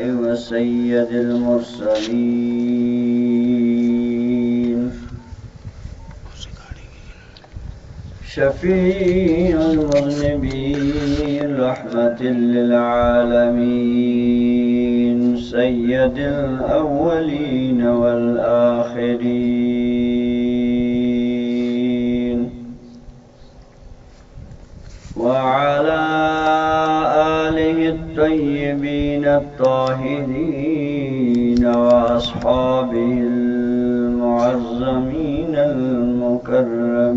الأنبياء وسيد المرسلين شفيع المذنبين رحمة للعالمين سيد الأولين والآخرين وعلى آله الطيبين الطاهرين وأصحابه المعظمين المكرمين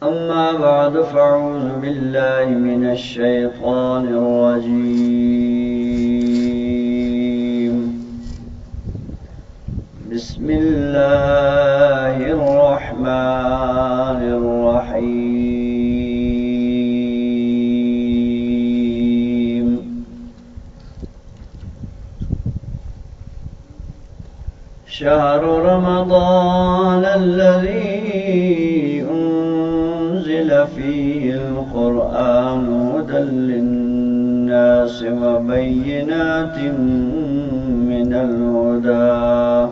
أما بعد فأعوذ بالله من الشيطان الرجيم بسم الله الرحمن الرحيم شهر رمضان الذي أنزل فيه القرآن هدى للناس وبينات من الهدى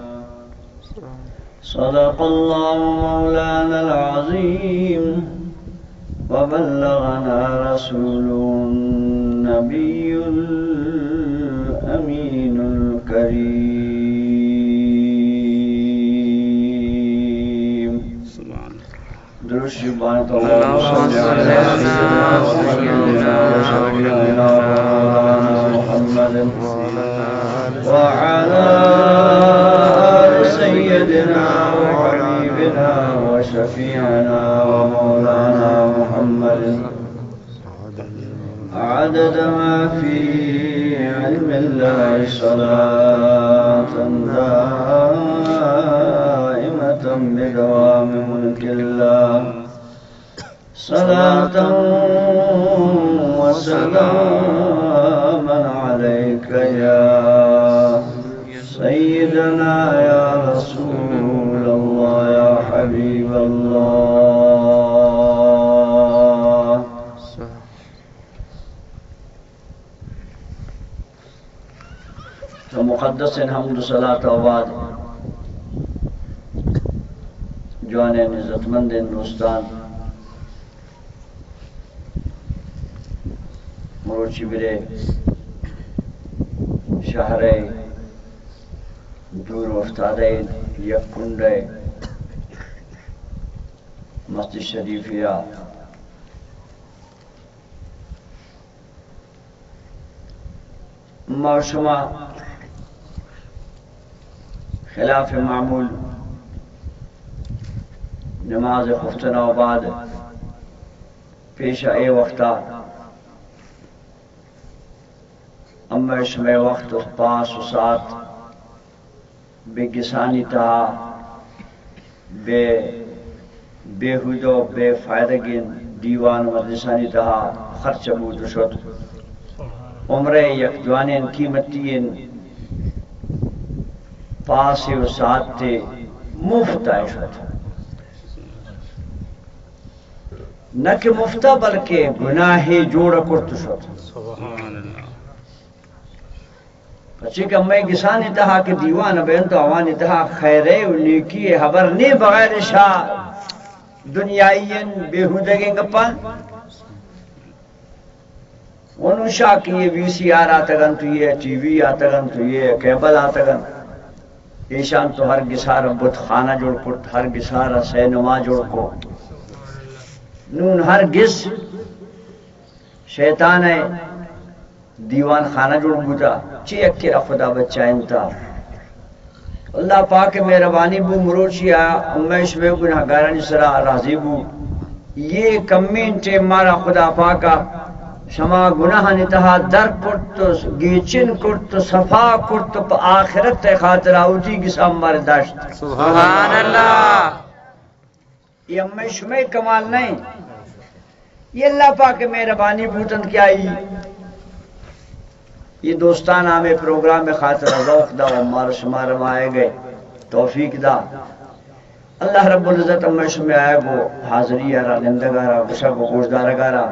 صدق الله مولانا العظيم وبلغنا رسوله النبي الأمين الكريم درود شبانة اللهم صل على سيدنا محمد وعلى آل سيدنا وحبيبنا وشفيعنا ومولانا محمد عدد ما في علم الله صلاة دائمة بدوام ملك الله صلاة وسلاما عليك يا سيدنا يا رسول الله يا حبيب الله تو مقدس حمد و صلاة و بعد جوان عزتمند دوستان مروچی برے شہر دور افتادے یک کنڈے مسجد شریفیہ ما شما خلاف معمول نماز خفتنا و بعد پیش اے وقتا اما شمع وقت و پاس و سات بے گسانی تہا بے حدو بے فائدہ گین دیوان مدرسانی تہا خرچ بود شد عمرے یک جوانین قیمتین پاس و سات تے مفت آئے شد نہ کہ مفتہ بلکہ گناہی جوڑ کرت شد اچھی کہ میں گسانی تہا کہ دیوان بین تو آوانی تہا خیرے و نیکی حبر نہیں بغیر شاہ دنیائین بیہودگیں گپان انہوں شاہ کی یہ وی سی آر آتا گن تو یہ ٹی وی آتا گن تو یہ کیبل آتا گن ایشان تو ہر گسار بت خانہ جوڑ کرت ہر گسار سینما جوڑ کو نون ہر گس شیطان ہے دیوان خانہ جوڑ بوتا چی اکیر خدا بچائن تا اللہ پاک مہربانی بو مروچی آیا امیش میں گناہ گارانی سرا راضی بو یہ کمین ٹے مارا خدا پاکا شما گناہ نتہا در کرت گیچن کرت صفا کرت پا آخرت خاطر آوٹی کسا ہمارے داشت سبحان اللہ یہ امیش میں کمال نہیں یہ اللہ پاک مہربانی بوتن کیا یہ دوستان ہمیں پروگرام میں خاطر ذوق دا و ہمارا شمار آئے گئے توفیق دا اللہ رب العزت امش میں آئے وہ حاضری آرہ لندگارہ گشا کو گوشدارگارہ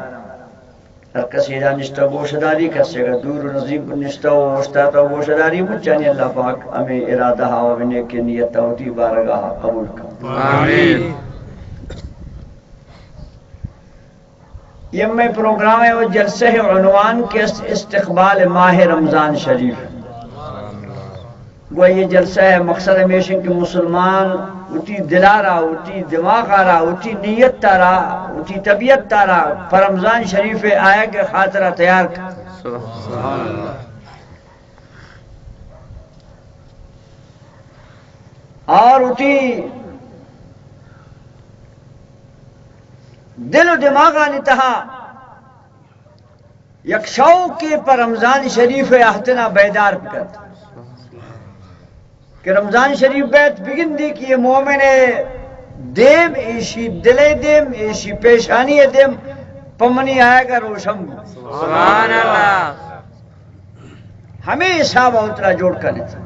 ہر کسی دا نشتہ گوشداری کسی گا دور و نزیب نشتہ و اشتاتا گوشداری مجھانی اللہ پاک ہمیں ارادہ ہوا بنے کی نیتہ ہوتی بارگاہ قبول کر آمین. یہ میں پروگرام ہے وہ جلسہ عنوان کے استقبال ماہ رمضان شریف. وہ یہ جلسہ ہے مقصد ہمیشہ کہ مسلمان اٹھی دلارا اٹھی دماغ آرا اٹھی نیت تارا اٹھی طبیعت تارا پر رمضان شریف آیا کہ خاطرہ تیار کر. سبحان اللہ. اور اٹھی دل و دماغ آنی تہا یک شوق کے پر رمضان شریف احتنا بیدار بکت کہ رمضان شریف بیت بگن دی کہ یہ مومن دیم ایشی دلے دیم ایشی پیشانی دیم پمنی آئے گا روشم. سبحان اللہ. ہمیں حساب اترا جوڑ کرنے تھا.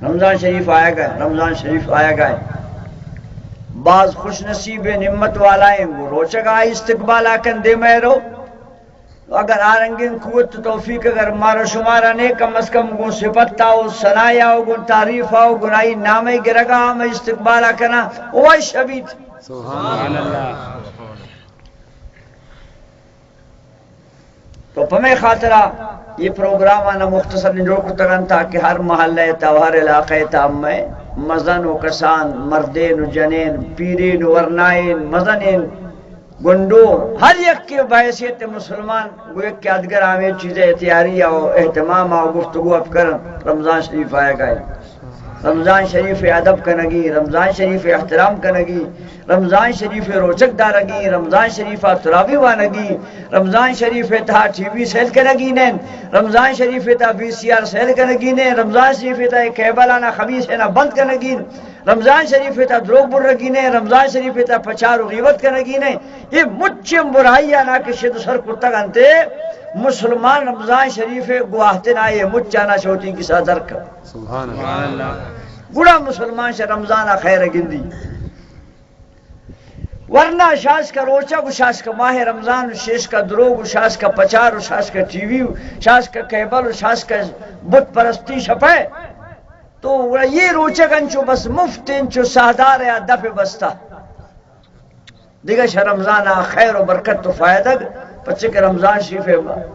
رمضان شریف آئے گا رمضان شریف آئے گا. بعض خوش نصیب نعمت والا ہیں وہ روچگا استقبال آکن دے میں رو. اگر آرنگین قوت توفیق اگر مارا شمارا نے کم از کم گو صفت تاو سنایا ہو گو تعریف آو گنائی نامی گرگا ہم استقبال آکنا وہ شبید. سبحان اللہ. تو پمیں خاطرہ یہ پروگرام آنا مختصر نجوڑ کو تگن تھا کہ ہر محلہ تاوہر علاقہ تام میں مزن و کسان مردین و جنین پیرین و ورنائین مزنین گنڈو ہر یک کی بحیثیت مسلمان وہ ایک کی ادگر آمیں چیزیں احتیاری و اہتمام و گفتگو اب کر رمضان شریف آئے گا. رمضان شریف ادب کنگی رمضان شریف احترام کنگی رمضان شریف روچک دارگی رمضان شریف ترابی وانگی رمضان شریف تھا ٹی وی سیل کنگی نین رمضان شریف تھا بی سی آر سیل کنگی نین رمضان شریف تھا کیبلانا خبیث ہے نا بند کنگی رمضان شریف تھا دروگ بر رگی نے رمضان شریف تھا پچار و غیبت کنگی نے یہ مچم برائی آنا کہ شد سر کتا گنتے مسلمان رمضان شریف گواہتے نا یہ مچانا چھوٹی کی صدر کر. سبحان اللہ. گڑا مسلمان سے رمضان خیر گندی ورنہ شاش کا روچا کو شاش کا ماہ رمضان شیش کا دروگ شاش کا پچار شاش کا ٹی وی شاش کا کیبل شاش کا بت پرستی شپے تو یہ روچا گنچو بس مفت انچو سادار یا دف بستا دیگا شاہ رمضان خیر و برکت تو فائدہ بچے کہ رمضان شریف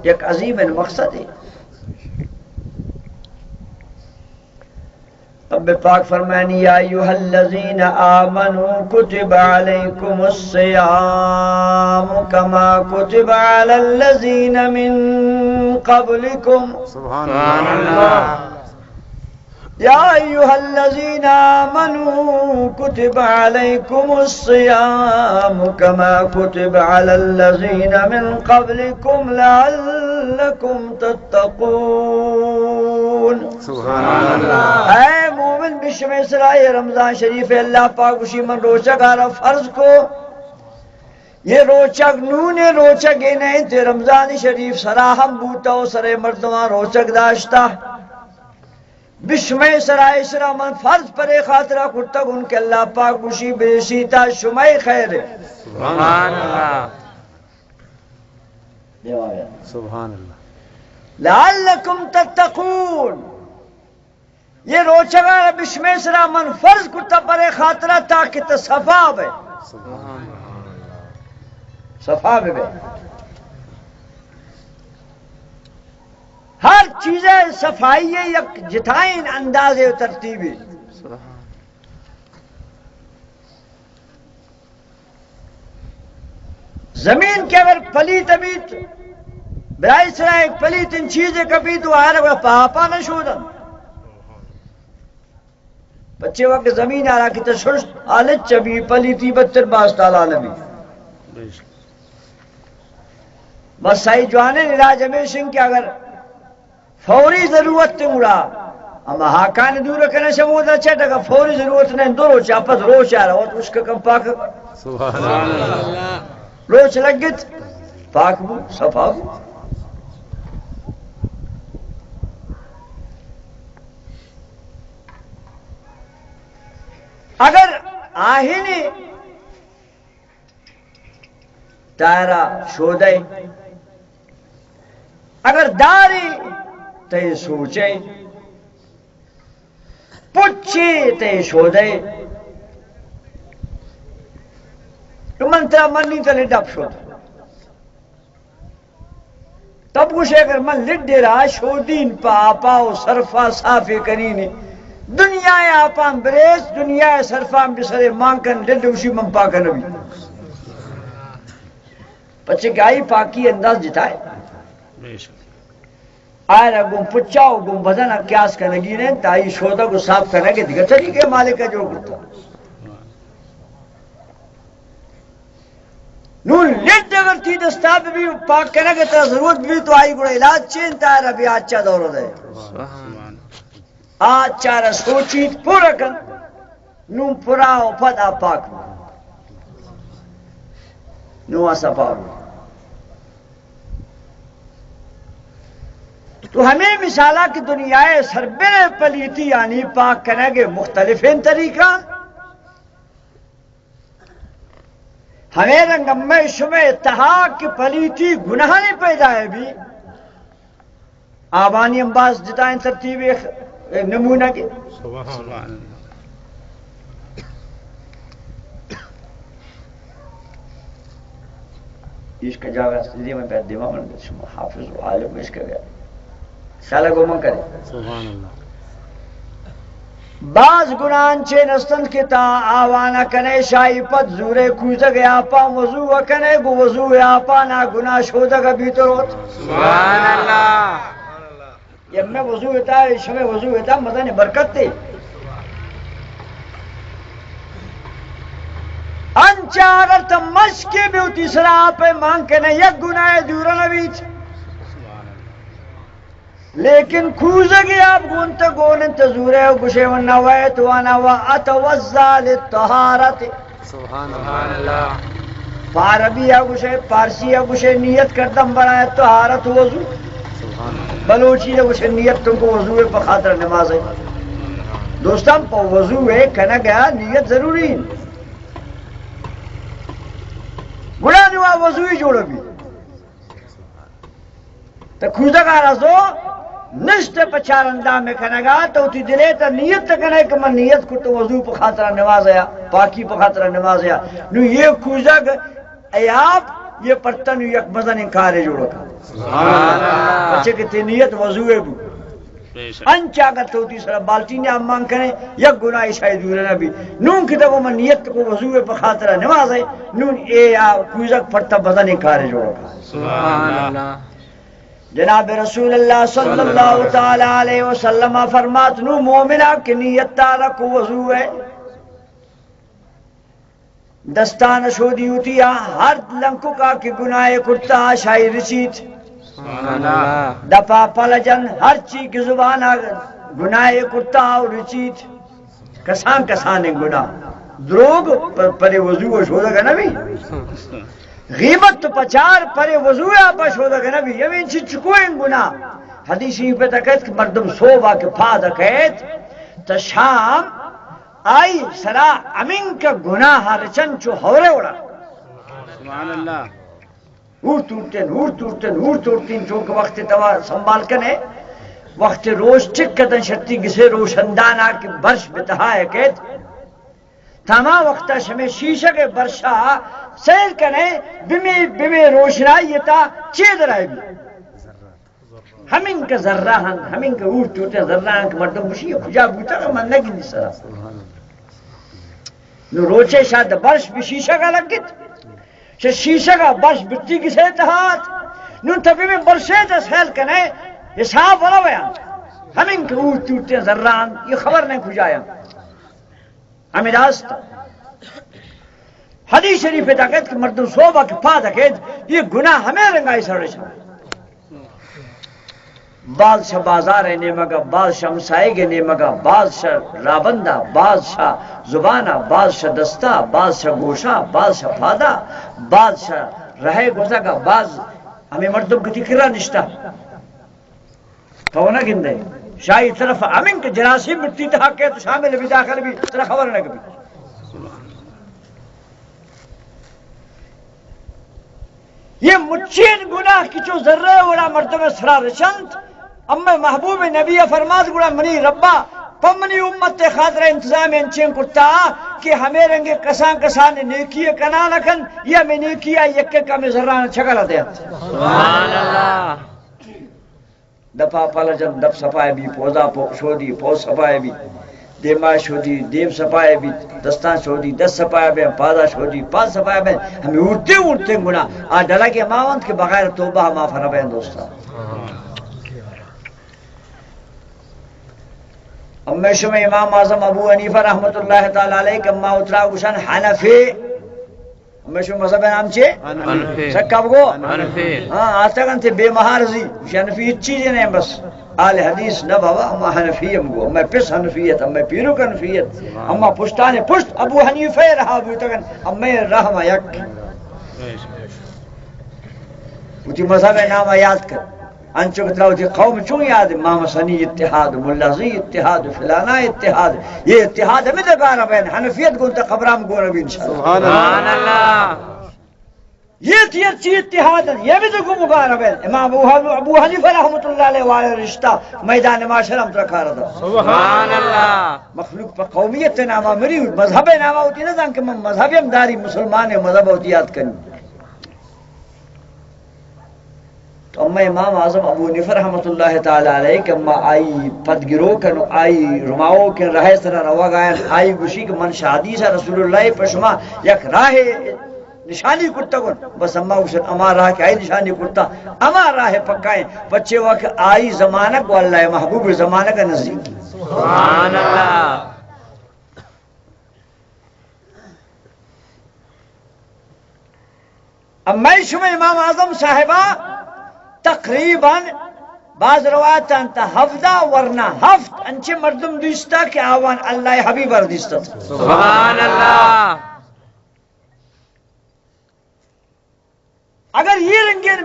ایک عظیم مقصد ہے. رب پاک فرمانی یا ایوہ الذین آمنوا کتب علیکم الصیام کما کتب علی الذین من قبلکم. سبحان اللہ. یا ایوہ الذین آمنوا کتب علیکم الصیام کما کتب علی الذین من قبلکم لعلکم تتقون. سبحان اللہ. اے مومن بشم اسرائی رمضان شریف اللہ پاک اسی من روچک آرہ فرض کو یہ روچک نون روچک ہی نہیں تھے رمضان شریف سراہم بوتا ہو سرے مردمان روچک داشتا بشمع سرائے سرا من فرض پر خاطرہ کرتا ان کے اللہ پاک اسی برسیتا شمع خیر. سبحان اللہ. سبحان اللہ. لعلکم تتقون. یہ روچگا بشمع سرا من فرض کرتا پر خاطرہ تاکہ تصفاب ہے صفاب ہے ہر چیزیں صفائی ہے یک جتائیں انداز و ترتیب ہے. زمین کے اگر پلیت ابیت برائی سے ایک پلیت ان چیزیں کبھی تو آرہ وہ پاپا نہ شودن بچے وقت زمین آرہ کی تشرش آلت چبی پلیتی بتر باس تالا نبی بس سائی جوانے علاج ہمیشن کہ اگر فوری ضرورت تے مڑا اما حاکان دور رکھنے سے مودا چھٹ اگر فوری ضرورت نہیں دو روچ آپس روچ آ رہا ہو تو اس کا کم پاک سبحان اللہ. روچ لگت پاک بو صفا بو. اگر آہینی تیرا شودے اگر داری تے سوچے پچھی تے شودے تو منترا منی تلے ڈپ شود تب کچھ اگر من لٹ دے رہا شودین پا پاو صرفا صافی کرینی دنیا آپا بریس دنیا صرفا بسرے مانکن لٹ اوشی من پاکن ابھی پچھے گائی پاکی انداز جتائے آئے رہا گم پچاو گم بزن اکیاس کنگی نے تائی شودہ کو صاف کرنگے دیکھا طریقے مالکہ جو کرتا نون لٹ اگر تھی دستاب بھی پاک کرنگے تا ضرورت بھی تو آئی گوڑا علاج چین تائی رہا بھی آچا دور دے آچا رہا سوچیت پورا کن نون پراؤ پدا پاک نو آسا پاو تو ہمیں مثالہ کی دنیا سربر پلیتی یعنی پاک کرنے کے مختلف طریقہ ہمیں رنگمہ شمع اتحاق کی پلیتی گناہ نہیں پیدا ہے بھی آبانی انباز جتائیں ترتیب ایک نمونہ کے اس کا جاگہ سیدھی میں پہت دیوہ من شما حافظ و عالم اس کا گیا سالہ گو من کرے سبحان اللہ بعض گناہن چے نستن کی تا آوانا کنے شاہی پت زورے کوزا گیا پا وضو کنے گو وضو آپا نا گناہ شودہ کا بیتر ہوتا سبحان اللہ جب میں وضو ہوتا ہے شمع وضو ہوتا مدن برکت تے انچا اگر تم مشکی بھی ہوتی سرا پہ مانگ کے نہ یک گناہ دورا نبیت لیکن کھوزگی آپ گونتا گونتا زورے و گشے و نویت و نوا اتوزا لطہارت سبحان اللہ پاربی یا گشے پارسی یا گشے نیت کردم بنائے طہارت وضو بلوچی یا گشے نیت تم کو وضو پہ خاطر نماز ہے دوستان پہ وضو ہے کہنا گیا نیت ضروری ہے گناہ نوا وضوی جوڑو بھی تو کھوزا کا رسو نشت پچار اندام میں کھنگا تو تی دلے تا نیت تا کھنے کہ من نیت کو تو وضو پہ خاطرہ نماز آیا پاکی پہ خاطرہ نماز آیا نو یہ کھوزا ایاب یہ پرتن یک مزن انکارے جوڑو کا بچے کہ تی نیت وضوئے بھی انچا کرتا ہوتی سر بالٹین یا امان کریں یک گناہ شاید دورنا بھی نون کی تک من نیت کو وضوئے پہ خاطرہ نماز ہے نون اے یا کھوزا پرتا مزن انکارے جوڑو کا سبحان اللہ جناب رسول اللہ صلی اللہ تعالی علیہ وسلم فرمات نو مومنہ کی نیت تارا کو وضو ہے دستان شودی ہوتی ہے ہر لنکو کا کی گناہ کرتا شاہی رسیت دفع پلجن ہر چی کی زبان گناہ کرتا رسیت کسان کسان گناہ دروگ پر وضو و شودہ کا نبی غیبت تو پچار پر وضوء آپا شودہ کہ نبی یمین سے چکوئیں گناہ حدیثی پہ تکیت کہ مردم صوبہ کے پاد اکیت تا شام آئی سرا امین کا گناہ رچن چو ہورے اڑا سبحان اللہ اور توڑتیں چونکہ وقت توا سنبھال کنے وقت روش چک کتن شرطی کسے روشندانہ کی برش بتہا اکیت تمام وقتا شمی شیشہ کے برشا سیل کنے بمی روشنائی تا چید رائے بھی ہمیں کا ذرہ ہمیں کا اوٹ ٹوٹے ذرہ ہن مردم بشی کجا بوتا کا من لگی نہیں سرا نو روچے شاید برش بھی شیشہ کا لگت شیشہ کا برش بٹی کسے تہات نو تبھی میں برشے تا سیل کنے یہ صاف والا بیان ہمیں کا اوٹ ٹوٹے ذرہ ہن یہ خبر نہیں کجایا ہمیں راست حدیث شریف پہ تاکت کہ مردم صوبہ کے پا تاکت یہ گناہ ہمیں رنگائی سر رشا بادشاہ بازار نیمگا بادشاہ مسائے گے نیمگا بادشاہ رابندہ بادشاہ زبانہ بادشاہ دستہ بادشاہ گوشہ بادشاہ پادا بادشاہ رہے گوزہ کا باز ہمیں مردم کی تکرہ نشتہ تو نہ گندے شاہی طرف امین کے جراثیم مٹی تحاق ہے تو شامل بھی داخل بھی طرح خبر نہ کبھی یہ مچین گناہ کی جو ذرہ وڑا مرتبہ سرا رچند اما محبوب نبی فرماد گڑا منی ربا پمنی امت خاطر انتظام انچین کرتا کہ ہمیں رنگے کسان کسان نیکی کنا لکن یا میں نیکی یک کم ذرہ چھگل دیا سبحان اللہ دفا پالا جن دف صفائے بھی پودا شودی پوز صفائے بھی دیما شودی دیم صفائے بھی دستان شودی دس صفائے بھی پادا شودی پاس صفائے بھی ہمیں اڑتے گناہ آج ڈالا کے ماوند کے بغیر توبہ ہم آفر بین دوستا امی شما امام اعظم ابو حنیفہ رحمت اللہ تعالی علیہ کما اترا گوشن حنفی امی شما مذہب نام چھے حنفی سکب گو حنفی ہاں آتا گن تھے بے مہارزی حنفی چیزیں نہیں بس آل حدیث نہ بابا اما حنفی ہم گو اما پس حنفیت اما پیرو کنفیت اما پشتانے پشت ابو حنیفہ رہا بیتا گن اما رحمہ یک اتی مذہب نام یاد کر انچو کتلاو تھی قوم چون یاد امام سنی اتحاد ملازی اتحاد فلانا اتحاد یہ اتحاد ہمیں دبارہ بین حنفیت گونتا قبرام گونا بھی انشاءاللہ سبحان اللہ یہ تھی اچھی اتحاد یہ بھی تو مبارہ بین امام ابو حنیفہ رحمت اللہ علیہ وآلہ رشتہ میدان معاشر ہم ترکھا رہا تھا سبحان اللہ مخلوق پر قومیت نامہ مری مذہب نامہ ہوتی نا کہ مذہب امداری مسلمان مذہب ہوتی یاد کرنی تو اما امام اعظم ابو حنیفہ رحمت اللہ تعالی علیہ کہ اما آئی پدگرو کنو آئی رماؤ کن رہے سر روا گائن آئی گوشی کہ من شادی سا رسول اللہ پشما یک راہ نشانی کرتا کن بس اما گوشن اما راہ کہ آئی نشانی کرتا اما راہ پکائیں بچے وقت آئی زمانہ کو اللہ محبوب زمانہ کا نزدیک سبحان اللہ اما شما امام اعظم صاحبہ تقریباً بعض روایت انتا ہفتہ ورنہ ہفت انچے مردم دیستا کہ آوان اللہ حبیب دیستا سبحان اللہ اگر یہ رنگے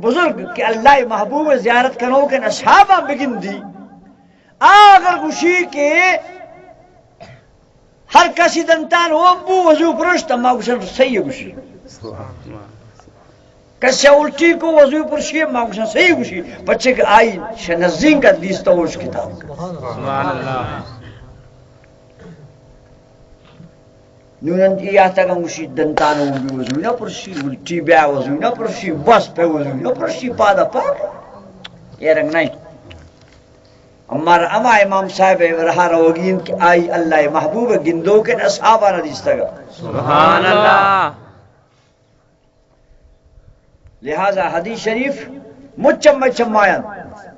بزرگ کہ اللہ محبوب زیارت کرو کہ نصحابہ بگن دی اگر گوشی کے ہر کسی دنتان ہو ابو وضو پرشت اما گوشن صحیح گوشی کسی الٹی کو وضوی پرشی ماغشن صحیح گوشی بچے کہ آئی شنزین کا دیستا ہوش کتاب سبحان اللہ نونن یہ آتا گا گوشی دنتانو وضوی نا پرشی الٹی بیا وضوی نا پرشی بس پہ وضوی نا پرشی پادا پاک یہ رنگ نہیں اما امام صاحب رہا روگین کہ آئی اللہ محبوب گندو کے اصحابہ نا دیستا گا سبحان اللہ لہذا حدیث شریف مچم آیان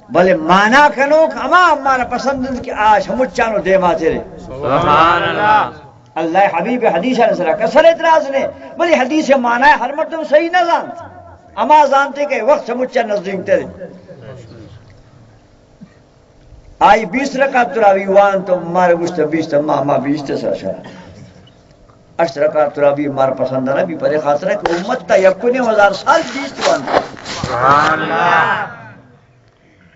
بلے مانا کنوک اما ہمارا پسند کہ آج ہم مچانو دے ماتے رہے سبحان اللہ اللہ حبیب حدیث علیہ کسر اعتراض نے بلے حدیث مانا ہے ہر مرتب صحیح نہ جانتے اما جانتے کہ وقت سے مچان نزدیک تیرے آئی 20 رکعت تراوی وان تو ہمارے گوشت 20 تو اما 20 تے سر شاہ 8 رکعت تراوی ہمارا پسند ہے بھی پرے خاطر ہے کہ امت تا یکنے 1000 سال 20 توان سبحان اللہ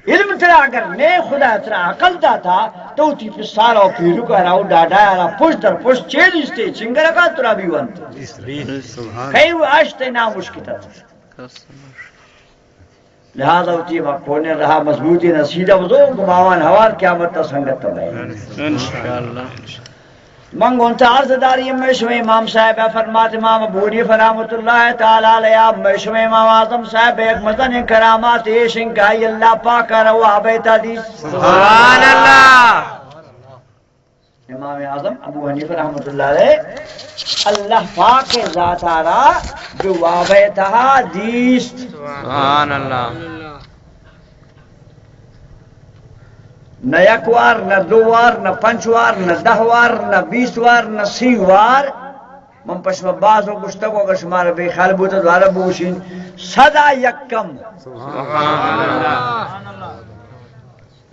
علم ترا اگر میں خدا ترا عقل دا تھا تو تی پہ سارا و پیرو کا راو ڈاڈا را پشت در پشت 40 تے چنگر رکعت تراوی وان کئی وہ آشتے نام مشکتا تھا لہذا ہوتی کونے رہا مضبوطی نسیدہ وزو گماوان ہوار قیامت تا سنگت تا بھائی انشاءاللہ منگو انتا عرض داری مشو امام صاحب فرمات امام ابو حنیفہ رحمت اللہ تعالی علیہ مشو امام اعظم صاحب ایک مزن کرامات ایشن کہائی اللہ پاک روا بیتا دیس سبحان اللہ امام اعظم ابو حنیفہ رحمت اللہ علیہ اللہ پاک ذات آرہ جو وابیتہا دیست سبحان اللہ نہ یک وار نہ دو وار نہ 5 وار نہ 10 وار نہ 20 وار نہ 30 وار من پشم باز و گشتگو اگر شمار بے خیال بوتا دوارا بوشین صدا یکم سبحان اللہ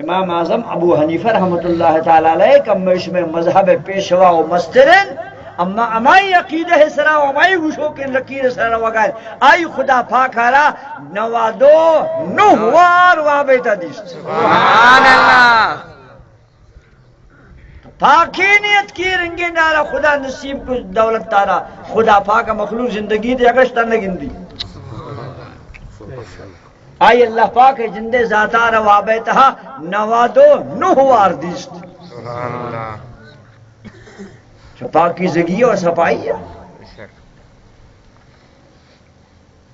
امام اعظم ابو حنیفہ رحمت اللہ تعالی علیہ کمش میں مذہب پیشوا و مسترن اما امائی عقیدہ سرا و امائی گوشو کے لکیر سرا وگائے آئی خدا پاک آرہ نوادو نوار وابیتا دیست سبحان اللہ پاکی نیت کی رنگی نارا خدا نصیب کو دولت تارا خدا پاک مخلوق زندگی دے اگشتر نگن دی آئی اللہ پاک جندے ذاتار وابیتہا نوادو نوہوار دیست پاکی زگی اور صفائی ہے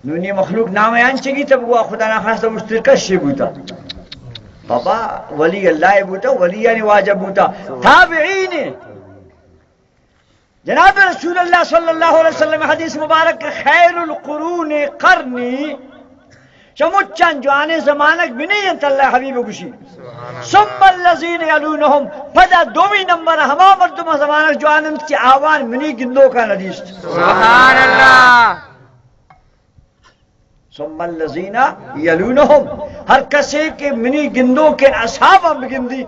نونی مخلوق نام چگی تب وہ خدا نخواستہ مشترکش بوتا بابا ولی اللہ بوتا ولی یعنی واجب بوتا تابعین جناب رسول اللہ صلی اللہ علیہ وسلم حدیث مبارک خیر القرون قرنی چمچان جوانے زمانک بھی نہیں انت اللہ حبیب گوشی ثم الذین یلونہم پدا دومی نمبر ہما مردم زمانک جوانم کی آوان منی گندوں کا ندیس سبحان اللہ ثم الذین یلونہم ہر کسے کے منی گندوں کے اصحابہ بگندی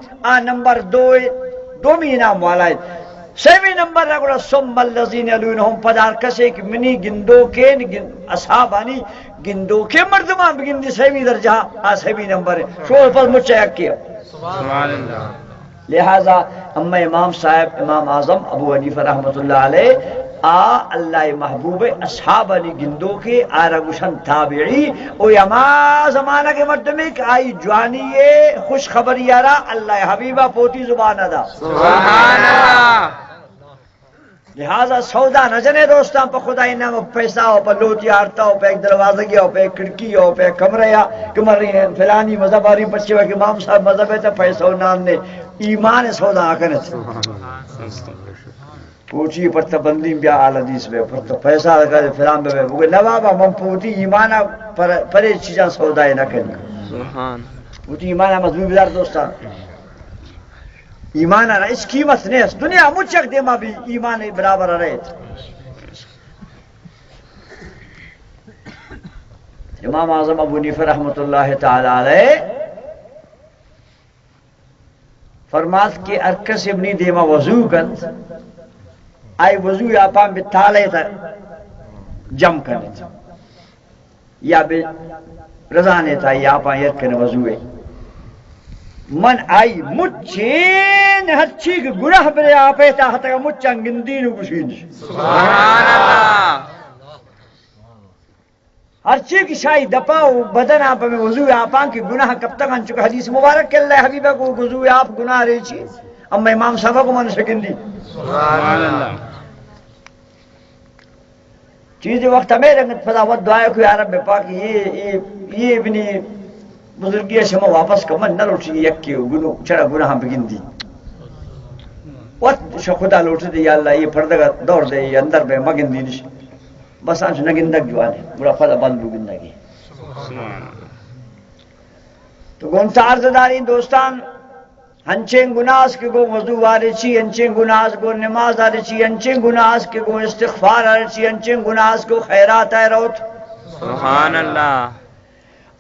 نمبر دومی نام والا ہے سیمی نمبر رکھو ثم الذین یلونہم پدا ہر کسے کے منی گندوں کے اصحابانی گندوں کے مردمان بگندی سیمی درجہ سیمی نمبر ہے شور پر مچہ کیا سبحان اللہ لہذا اما امام صاحب امام اعظم ابو حنیفہ رحمۃ اللہ علیہ اللہ محبوب اصحابانی گندوں کے آرگوشن تابعی او یما زمانہ کے مردمی کہ آئی جوانی خوش خبری یارا اللہ حبیبہ پوتی زبان ادا سبحان اللہ لہذا سودا نہ جنے دوستاں پہ خدا انعام پیسہ ہو پہ لوٹی آرتا ہو پہ ایک دروازہ گیا ہو پہ ایک کھڑکی ہو پہ ایک کمرہ یا کمر رہی ہیں فلانی مذہب آ رہی بچے ہوئے کہ امام صاحب مذہب ہے تو پیسہ ہو نام نے ایمان سودا آکنے تھے پوچھی پر تبندی بیا آل حدیث میں پر تو پیسہ لگا دے فلان بے وہ نہ بابا من پوتی ایمانہ پرے چیزاں سودا نہ کرنی سبحان پوتی ایمانہ مضمون بیدار دوستان ایمان آ رہا اس قیمت نہیں ہے دنیا مجھک دے ماں بھی ایمان برابر رہے تھے امام اعظم ابو حنیفہ رحمۃ اللہ تعالی علیہ فرمات کہ ارکس ابنی دیما وضو کن آئی وضو یا پاں بتالے تھا جم کرنے تھا یا رضانے تھا یا پاں یرکن وضوئے من آئی مچین ہر چیز گناہ برے آپے تا ہتا مچان گندین گشین سبحان اللہ ہر چیز کی شاہی دپاؤ بدن آپ میں وضو آپاں کی گناہ کب تک ان چکا حدیث مبارک کہ اللہ حبیبہ کو وضو آپ گناہ رہی چی اما امام صاحبہ کو من شکندی سبحان اللہ چیز وقت ہمیں رنگت فضا ود دعائے کو یا رب پاک یہ ابنی بزرگی شما واپس کمن نہ لوٹی یکی گنو چڑا گناہ بگن دی وقت خدا لوٹی دی یا اللہ یہ پردگا دور دے یہ اندر بے مگن دی نش بس آنچ نگندگ جوانے برا فضا بند بگندگی تو گونتا عرض داری دوستان ہنچیں گناہs کے گو وضو آرے چی ہنچیں گناہs کو نماز آرے چی ہنچیں گناہs کے گو استغفار آرے چی ہنچیں گناہs کو خیرات آئے روت سبحان اللہ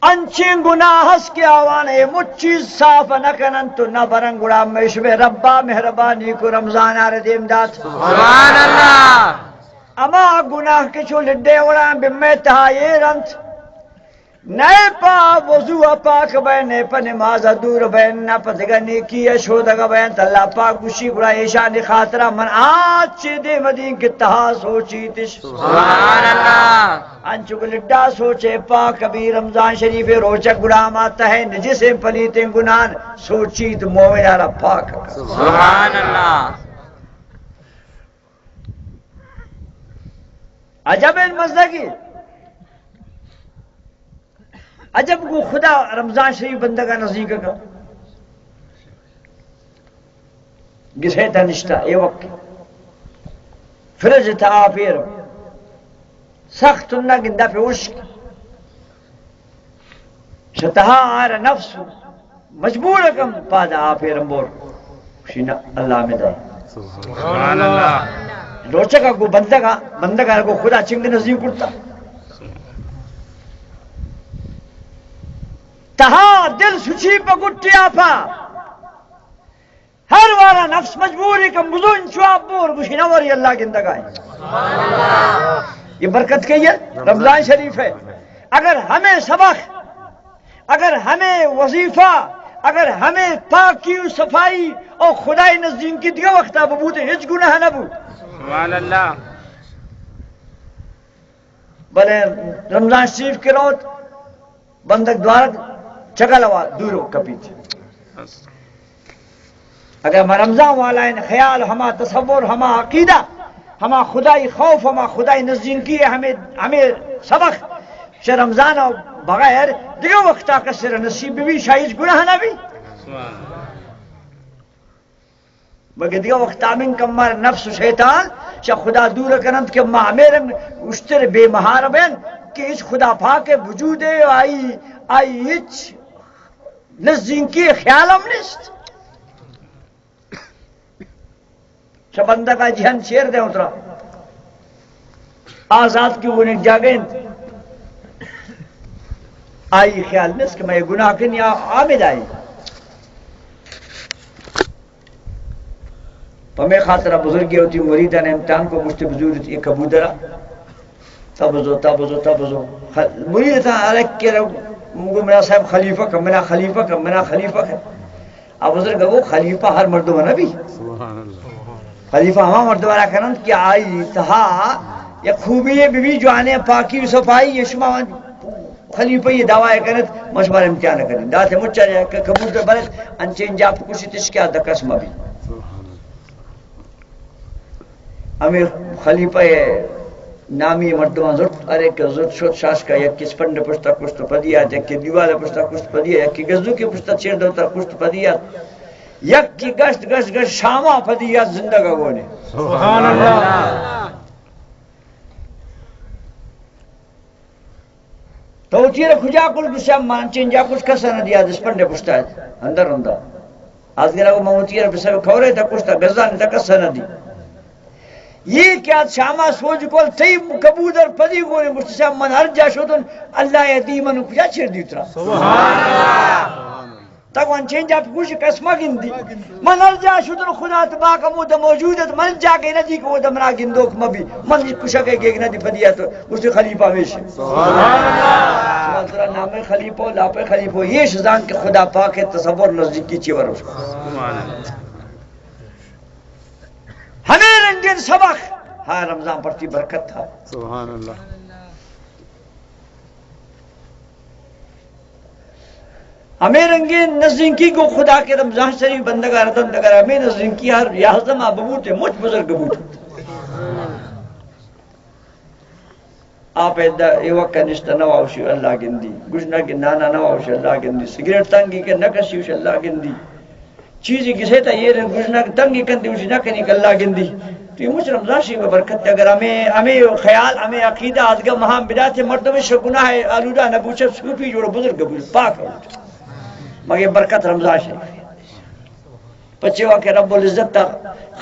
انچیں گناہs کے آوانے مجھ چیز صاف نکنن تو نہ برنگ گڑا میشب ربا مہربانی کو رمضان آرے دیم دات سبحان اللہ اما گناہ کے چھو لڈے وران بمیں تہا یہ رنت نئے پا وضو پاک بین نئے پا نماز دور بین نہ پا دگا نیکی شودگا بین تاللہ پاک گوشی گڑا ایشانی خاطرہ من آج چی دے مدین کی تہا سوچی تش سبحان اللہ انچو گلڈا سوچے پاک کبھی رمضان شریف روچک گڑا ماتا ہے نجسے پلیتیں گناہ سوچی تو مومن آرہ پاک سبحان اللہ عجب ان مزدگی عجب کو خدا رمضان شریف بندگا نزدیک کا گسے تھا نشتہ اے وقت فرج تھا آفیر سخت نہ گندہ پہ عشق شتہا آرہ نفس مجبور کم پادا آفیرم بور شینا اللہ میں دائے سبحان اللہ روچکا کو بندگا کو خدا چنگ نزدیک کرتا تہا دل سچی پا گٹی آپا ہر وارا نفس مجبوری کم بزون چواب بور گوشی نوری اللہ گندگا ہے یہ برکت کہی ہے رمضان شریف ہے اگر ہمیں سبق اگر ہمیں وظیفہ اگر ہمیں پاکی و صفائی اور خدای نزدین کی دیو وقتا ببوتے ہج گناہ نبو سبحان اللہ بلے رمضان شریف کے روت بندک دوار چگل ہوا دور ہو کبھی تھی اگر ہم رمضان والا ان خیال ہما تصور ہما عقیدہ ہما خدائی خوف ہما خدائی نزدیکی ہے ہمیں سبق شہ رمضان بغیر دیگه وقتا کسر نصیب بھی شاید گناہ نہ بھی مگر دیگه وقتا من کمار نفس و شیطان شا خدا دور کنند کہ ما میرن اشتر بے مہار بین کہ اس خدا پاک وجود آئی ہچ نزدیکی خیال ہم نیست شا بندہ کا جہن شیر دے اترا آزاد کی وہ جاگیں آئی خیال نیست کہ میں گناہ کنی آمد آئی پمی خاطرہ بزرگی ہوتی مریدان امتحان کو مجھتے بزرگ یہ کبودرہ تبزو مرید تھا علیک کے مگو میرا صاحب خلیفہ کا منا خلیفہ کا اب بزرگ وہ خلیفہ ہر مردو بنا بھی خلیفہ ہما مردو بنا کرن کہ آئی تہا یا خوبی ہے بی جو آنے پاکی و صفائی یہ شما خلیفہ یہ دعوی کرت مشمار امتحان کریں داتے مچا جائے کہ کبودر بلد انچین جاپ کسی تشکیہ دکس مبی ہمیں خلیفہ نامی مردمان زرد ارے کہ زرد شد شاش کا یک کس پنڈ پشتا کشت پدیات یک کی دیوال پشتا کشت پدیات یک کی گزدو کی پشتا چیر دوتا کشت پدیات یک کی گشت شامہ پدیات زندگا گونے سبحان اللہ تو چیر کھجا کل بسیام مانچین جا کچھ کسا نہ دیا دس پنڈ پشتا ہے اندر آج گرہ کو موتیر بسیام کھورے تا کشتا گزان تا کسا نہ دی یہ کیا شامہ سوچ کول تی کبودر پدی گونے مستشام من ہر جا شدن اللہ یدیمن کجا چھر دیترا سبحان اللہ تک وان چین جا پکوش قسمہ گندی من ہر جا شدن خدا تباکہ مودہ موجودت من جا کے ندی کو وہ دمرا گندوک مبی من کشا کے گیگ ندی پدیا تو اس سے خلیفہ ویش سبحان اللہ سبحان نام خلیفہ لاپ خلیفہ یہ شزان کے خدا پاک ہے تصور نزدیکی چیور اس کو ہمیں رنگین سبق ہاں رمضان پڑھتی برکت تھا سبحان اللہ ہمیں رنگین نزدیکی کو خدا کے رمضان شریف بندگا ردن دگر ہمیں نزدیکی ہر یازدم آببوت ہے مجھ بزرگ بوت آپ یہ وقت نشتہ نواوشی اللہ گندی گشنہ کی نانا نواوشی اللہ گندی سگریٹ تنگی کے نکشی وشی اللہ گندی چیزی کسے تا یہ گشنہ تنگی کندی وشی نکنی کہ اللہ گندی تو یہ مجھ رمضان شریف برکت ہے اگر ہمیں خیال ہمیں عقیدہ آدھگا مہام بدایت ہے مردم شگناہ ہے آلودہ نبوچہ صوفی جوڑا بزرگ بزرگ پاک ہے مگر برکت رمضان شریف پچھے وہاں کہ رب العزت تا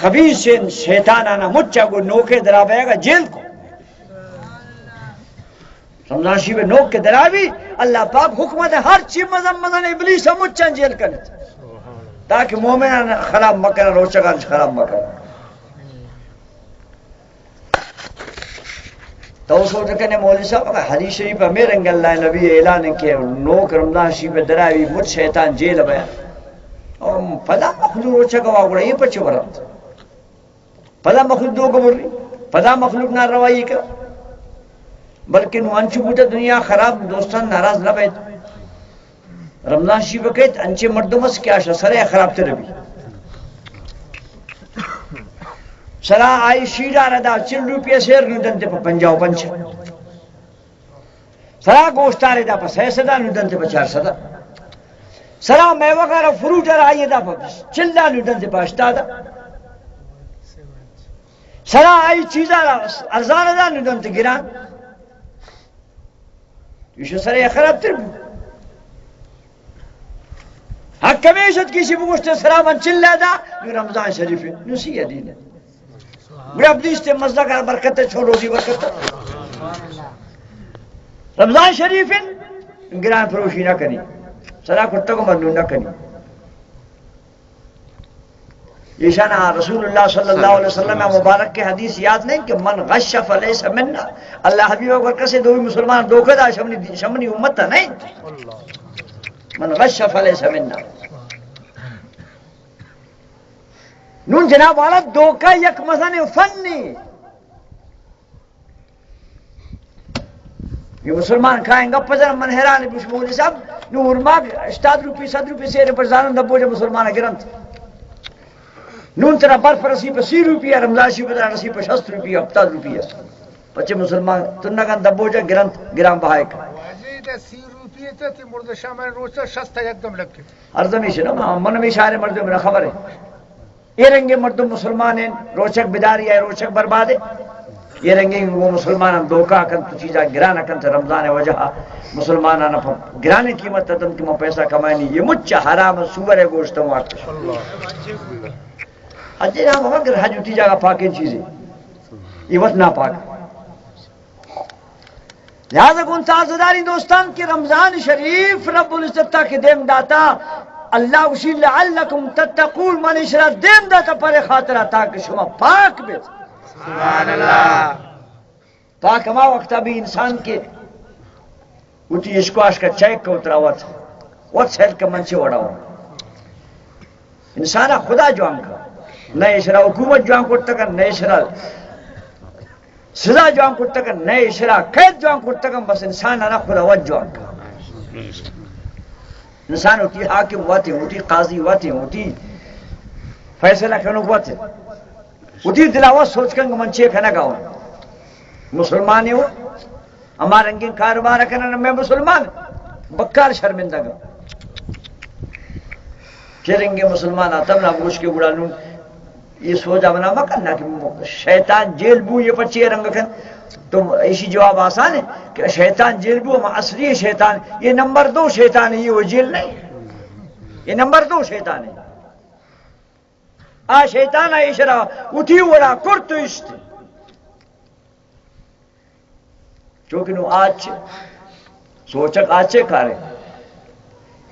خبیث سے شیطان آنا مچا کو نوکے درابے گا جیل کو رمضان شریف نوک کے درابی اللہ پاک حکمت ہے ہر چیز مزن ابلیس مچا جیل کرنے تاکہ مومنان خراب مکر روچگان خراب مکر تو اس وقت کہنے مولوی صاحب اگر حدیث شریف ہمیں رنگ اللہ نبی اعلان کہ نوک رمضان شریف دراوی مجھ شیطان جیل بیا اور پدا مخلوق روچہ گواہ گوڑا یہ پچھو برات پدا مخلوق دو گبر رہی پدا مخلوق نہ روائی کر بلکہ نو انچو بوتا دنیا خراب دوستان ناراض نہ بیت رمضان شریف کہت انچے مردمس کیا سرے خراب تر بھی سرا آئی شیرہ ردا 40 روپیہ سیر ندن تے پا 50 پنچ سرا گوشتہ ردا پا 6 صدا ندن تے پا 4 صدا سرا میوہ کارا فروٹر آئی دا پا 40 ندن تے پا 80 سرا آئی چیزہ ارزان دا ندن تے گران یہ سرے خراب تر بھی حق کمیشت کسی بگوشتے سرا من 40 دا یہ رمضان شریف ہے نسی دین ہے بڑے ابلیس تے مزدہ کر برکت ہے چھوڑ روزی برکت ہے رمضان شریف گران فروشی نہ کریں سرا کھٹا کو مردون نہ کریں یہ شانہ رسول اللہ صلی اللہ علیہ وسلم مبارک کے حدیث یاد نہیں کہ من غش فلیس مننا اللہ حبیب اکبر کسے دوئی مسلمان دھوکہ دا شمنی امت تھا نہیں من غش فلیس مننا نون جناب والا دوکہ یک مزن فنی یہ مسلمان کھائیں گا پذر من حیران بشمول صاحب نور ماگ 70 روپی 100 روپی سے پر زانن دبو جو مسلمان گرنت نون ترا برف رسی پر 30 روپیہ رمضان شی پر رسی پر 60 روپیہ 70 روپیہ بچے مسلمان تنگان دبو جو گرنت گرام بہائے کا 30 روپیہ تے مرد شام روز شستا ایک دم لگ کے ارزمی شنو من میں اشارے مردوں میں خبر ہے یہ رنگے مردم مسلمان ہیں روچک بداری ہے روچک برباد ہے یہ رنگے وہ مسلمان دھوکا کن تو چیزا گرانا کن تو رمضان وجہ مسلمان گرانے قیمت تدم کہ میں پیسہ کمائنی یہ مچ حرام سور ہے گوشت واٹ اجے نام مگر حج اٹھی جگہ پاک ان چیزیں یہ وقت نہ پاک لہذا کون تازداری دوستان کہ رمضان شریف رب العزت کے دیم داتا اللہ اسی لعلکم تتقون من اشرا دیم داتا پر خاطرہ تاکہ شما پاک بیت سبحان اللہ پاک ہما وقتا بھی انسان کے اٹھی اشکواش کا چیک کا اترا وقت سیل کا منچے وڑا ہوا انسانا خدا جوان کا نئے اشرا حکومت جوان کرتا کر نئے اشرا سزا جوان کرتا کر نئے اشرا قید جوان کرتا کر بس انسان آنا خدا وقت جوان کا انسان ہوتی حاکم ہوتی ہوتی قاضی ہوتی ہوتی فیصلہ کرنے ہوتی ہوتی دلاوت سوچ کر منچے کھنا گاؤں مسلمان ہو ہمارا رنگین کاروبار کرنا میں مسلمان بکار شرمندہ گا چرنگے مسلمان آتا نہ گوش کے بڑا لوں یہ سوچا بنا مکن کہ شیطان جیل بو یہ پچے رنگ کن تو اسی جواب آسان ہے کہ شیطان جیل بو ہم اصلی شیطان یہ نمبر 2 شیطان ہے یہ وہ جیل نہیں یہ نمبر 2 شیطان ہے شیطان ہے اشرا اٹھی وڑا کرتو اشت چونکہ نو آج سوچک آچے کارے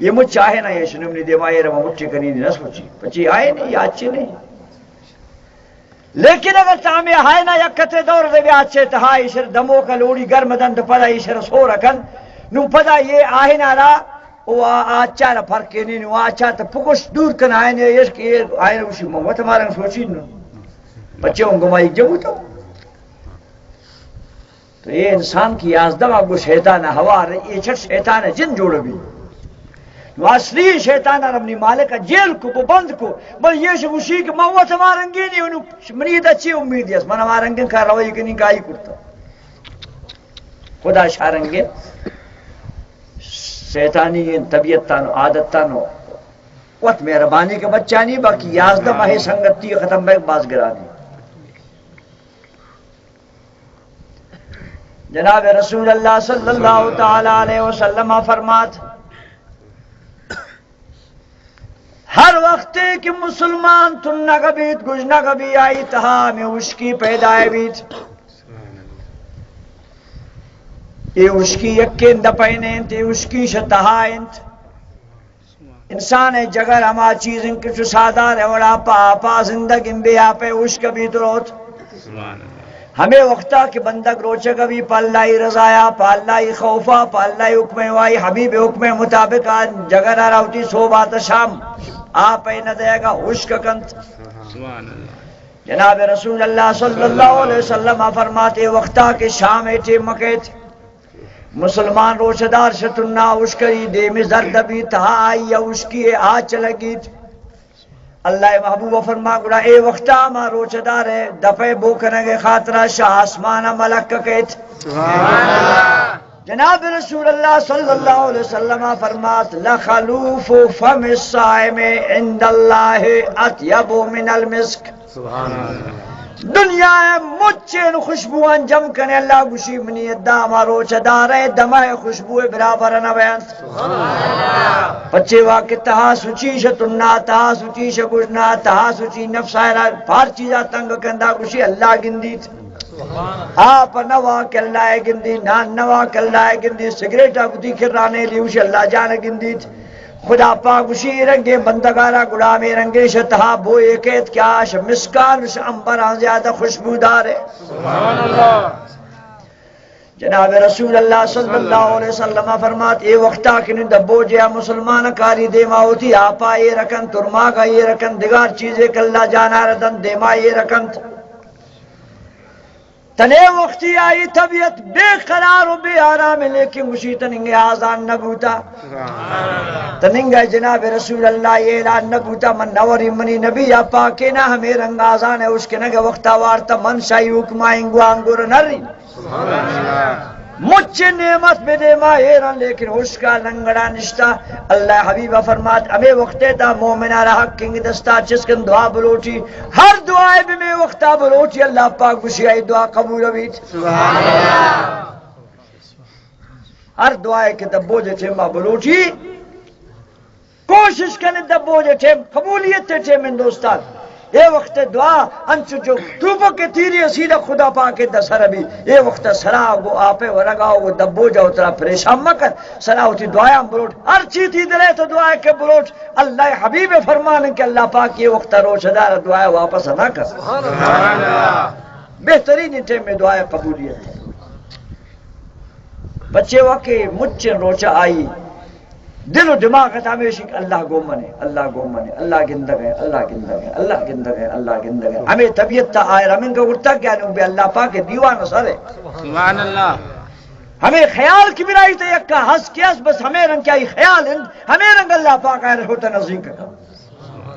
یہ مجھ چاہے نا یہ شنمنی دیوائی رہا مجھے کنی نہ سوچی پچی آئے نہیں یہ آچے نہیں لیکن اگر تامی آئے نا یکتے دور دے بھی آچے تہا اشر دمو کا لوڑی گرم دن تو پدا اشر سو رکھن نو پدا یہ آئے نا را وہ آچا نا فرقے نہیں نو آچا تا پکش دور کن آئے نا یہ کہ یہ آئے نا اسی موت ہمارا سوچی نو بچے ہوں گا ایک جگہ تو یہ انسان کی آزدم اب وہ شیطان ہوا رہی یہ چھٹ شیطان ہے جن جوڑ بھی اصلی شیطان ربنی مالک جیل کو وہ بند کو بل یہ شبوشی کہ موت ہمارنگی نہیں انہوں منید اچھی امید ہے من ہمارنگی کا روئی کنی کائی کرتا خدا شارنگی شیطانی طبیعت تانو عادت تانو وقت مہربانی کے بچہ نہیں باقی یازدہ ماہ سنگتی ختم بیک باز گرا دی جناب رسول اللہ صلی اللہ تعالی علیہ وسلم فرمات ہر وقت کہ مسلمان تن نہ کبیت گج نہ کبھی آئی تہا میں اس کی پیدائے بیت یہ اس کی یقین دپینت یہ اس کی شتہائنت انسان ہے جگر ہما چیزیں کچھ سادار ہے وڑا پا زندگی بے آپے اس کبھی تو روت ہمیں وقتا کہ بندک روچے کبھی پا اللہ رضایا پا اللہ خوفا پا اللہ حکم وائی حبیب حکم مطابق جگر آراوتی سو بات شام آپ نہ دے گا حشک کنت جناب رسول اللہ صلی اللہ علیہ وسلم فرماتے وقتا کہ شام ایٹے مکیت مسلمان روشدار شترنا اشکری دے میں زرد بھی تہا آئی یا اشکی آج چلگیت اللہ محبوب فرما گڑا اے وقتا ما روچدار ہے دفع بوکنگے خاطرہ شاہ آسمانہ ملک کہت جناب رسول اللہ صلی اللہ علیہ وسلم فرمات لخلوف فم الصائم عند اللہ اطیب من المسک دنیا مچین خوشبوان جم کنے اللہ گوشی منی داما روچدار ہے دمہ خوشبو برابر نویانت بچے واقع تہا سچی شتنا تہا سچی شگوشنا تہا سچی نفسائرہ پار چیزہ تنگ کندہ گوشی اللہ گندیت آپ نوا کلائے گندی نان نوا کلائے گندی سگریٹا کتی کرانے لیوش اللہ جانا گندیت خدا پاک اسی رنگے بندگارا غلامی رنگے شتہا بو ایکیت کیا مسکان امبران زیادہ خوشبودار ہے سبحان اللہ جناب رسول اللہ صلی اللہ علیہ وسلم فرمات اے وقتا کنی دبو جیا مسلمان کاری دیما ہوتی آپا یہ رکن ترما کا یہ رکن دگار چیزیں کاللہ جانا ردن دیما یہ رکن تنے وقتی آئی طبیعت بے قرار و بے آرام لیکن مشی تننگے آزان نبوتا تننگے جناب رسول اللہ یہ اعلان نبوتا من نوری منی نبی یا پاکینا ہمیں رنگ آزان ہے اس کے نگے وقتا وارتا من شاہی حکمائیں گو آنگور نری مجھ نعمت بے دیما ایران لیکن اس کا لنگڑا نشتا اللہ حبیبہ فرمات ہمیں وقتے تا مومنہ رہا کنگ دستا چسکن دعا بلوٹی ہر دعائے بھی میں وقتا بلوٹی اللہ پاک بشیائی دعا قبول ہوئی سبحان اللہ ہر دعائے کے دبو جے چھے ماں بلوٹی کوشش کرنے دبو جے چھے قبولیت چھے من دوستان یہ وقت دعا انچو جو توپو کے تیری سیدھا خدا پاک دسر بھی یہ وقت سراہ گو آپے ورگاو گو دبو جاؤ ترا پریشان مکر سراہ ہوتی دعائیں بلوٹ ہر چیز ہی دلے تو دعائیں کے بلوٹ اللہ حبیب فرمانے کہ اللہ پاک یہ وقت روش دار دعائیں واپس نہ کر بہترین ٹیم میں دعائیں قبولیت ہے بچے واقعی مجھے روچہ آئی دل و دماغ ہمیشہ اللہ گو منے اللہ گو منے اللہ گندگ ہے اللہ گندگ ہے اللہ گندگ ہے اللہ گندگ ہے ہمیں طبیعت تا آئے ہمیں کا اڑتا کیا نہیں بے اللہ پاک دیوان اثر ہے سبحان اللہ ہمیں خیال کی برائی تو یکا ہنس کیس بس ہمیں رنگ کیا ہی خیال ہے ہمیں رنگ اللہ پاک آئے ہوتا نظیم کا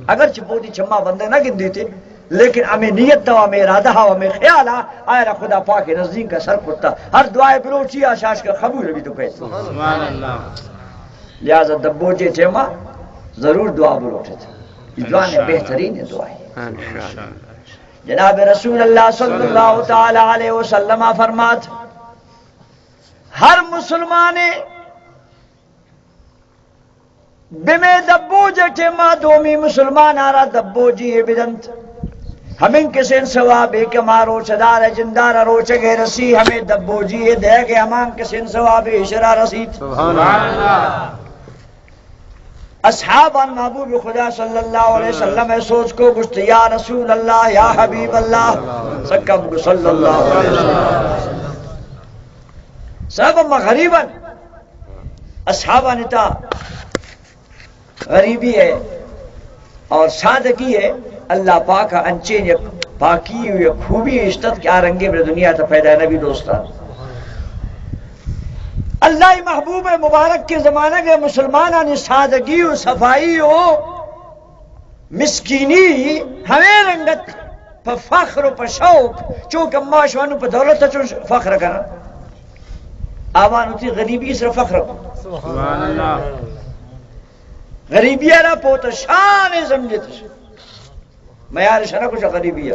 اگر چپوتی چمہ بندے نہ گندی تھے لیکن ہمیں نیت دوا ہمیں ارادہ ہوا ہمیں خیال آئے خدا پاک نظیم کا سر پڑتا ہر دعائے بلوچی آشاش کا خبور بھی تو کہتے سبحان اللہ لہذا دبو جے چیما ضرور دعا بلوٹے تھے اس دعا نے بہترین دعا ہے جناب رسول اللہ صلی اللہ تعالی علیہ وسلم فرمات ہر مسلمان بمے دبو جے چیما دومی مسلمان آرہ دبو جی بدنت ہمیں کسین ثواب ایک مارو چدار جندار روچ گے رسی ہمیں دبو جی دے گے ہمان کسین ثواب اشرا رسید سبحان اللہ اصحاب محبوب خدا صلی اللہ علیہ وسلم سوچ کو گشت یا رسول اللہ یا حبیب اللہ سکم صلی اللہ علیہ وسلم سب اما غریباً اصحابہ نتا غریبی ہے اور سادگی ہے اللہ پاک انچین یک پاکی ہوئی خوبی عشتت کیا رنگے میں دنیا تا پیدا نبی دوستان اللہ محبوب مبارک کے زمانہ کے مسلمانان سادگی و صفائی و مسکینی ہمیں رنگت پا فخر و پا شوق چونکہ معاشوانو پا دولت چون فخر کرنا آوان ہوتی غریبی صرف فخر کرنا سبحان اللہ غریبی را پوتا شان زمجت میار شنا کچھ غریبی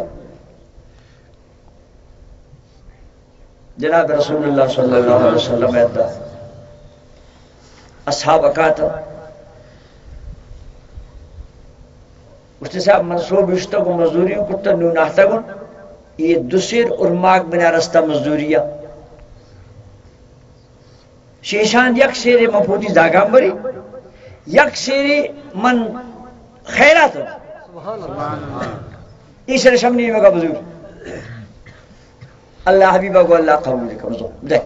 جناب رسول اللہ صلی اللہ علیہ وسلم ایتا اصحاب اکاتا اس نے صاحب منصوب اشتا کو مزدوریوں کتا نوناہتا گن یہ دوسر ارماغ بنا رستہ مزدوریا شیشان یک سیرے مفوتی زاگام بری یک سیرے من خیرات ایسر شمنی میں کا بزرگ اللہ حبیبہ کو اللہ قبول لکھا مزور دے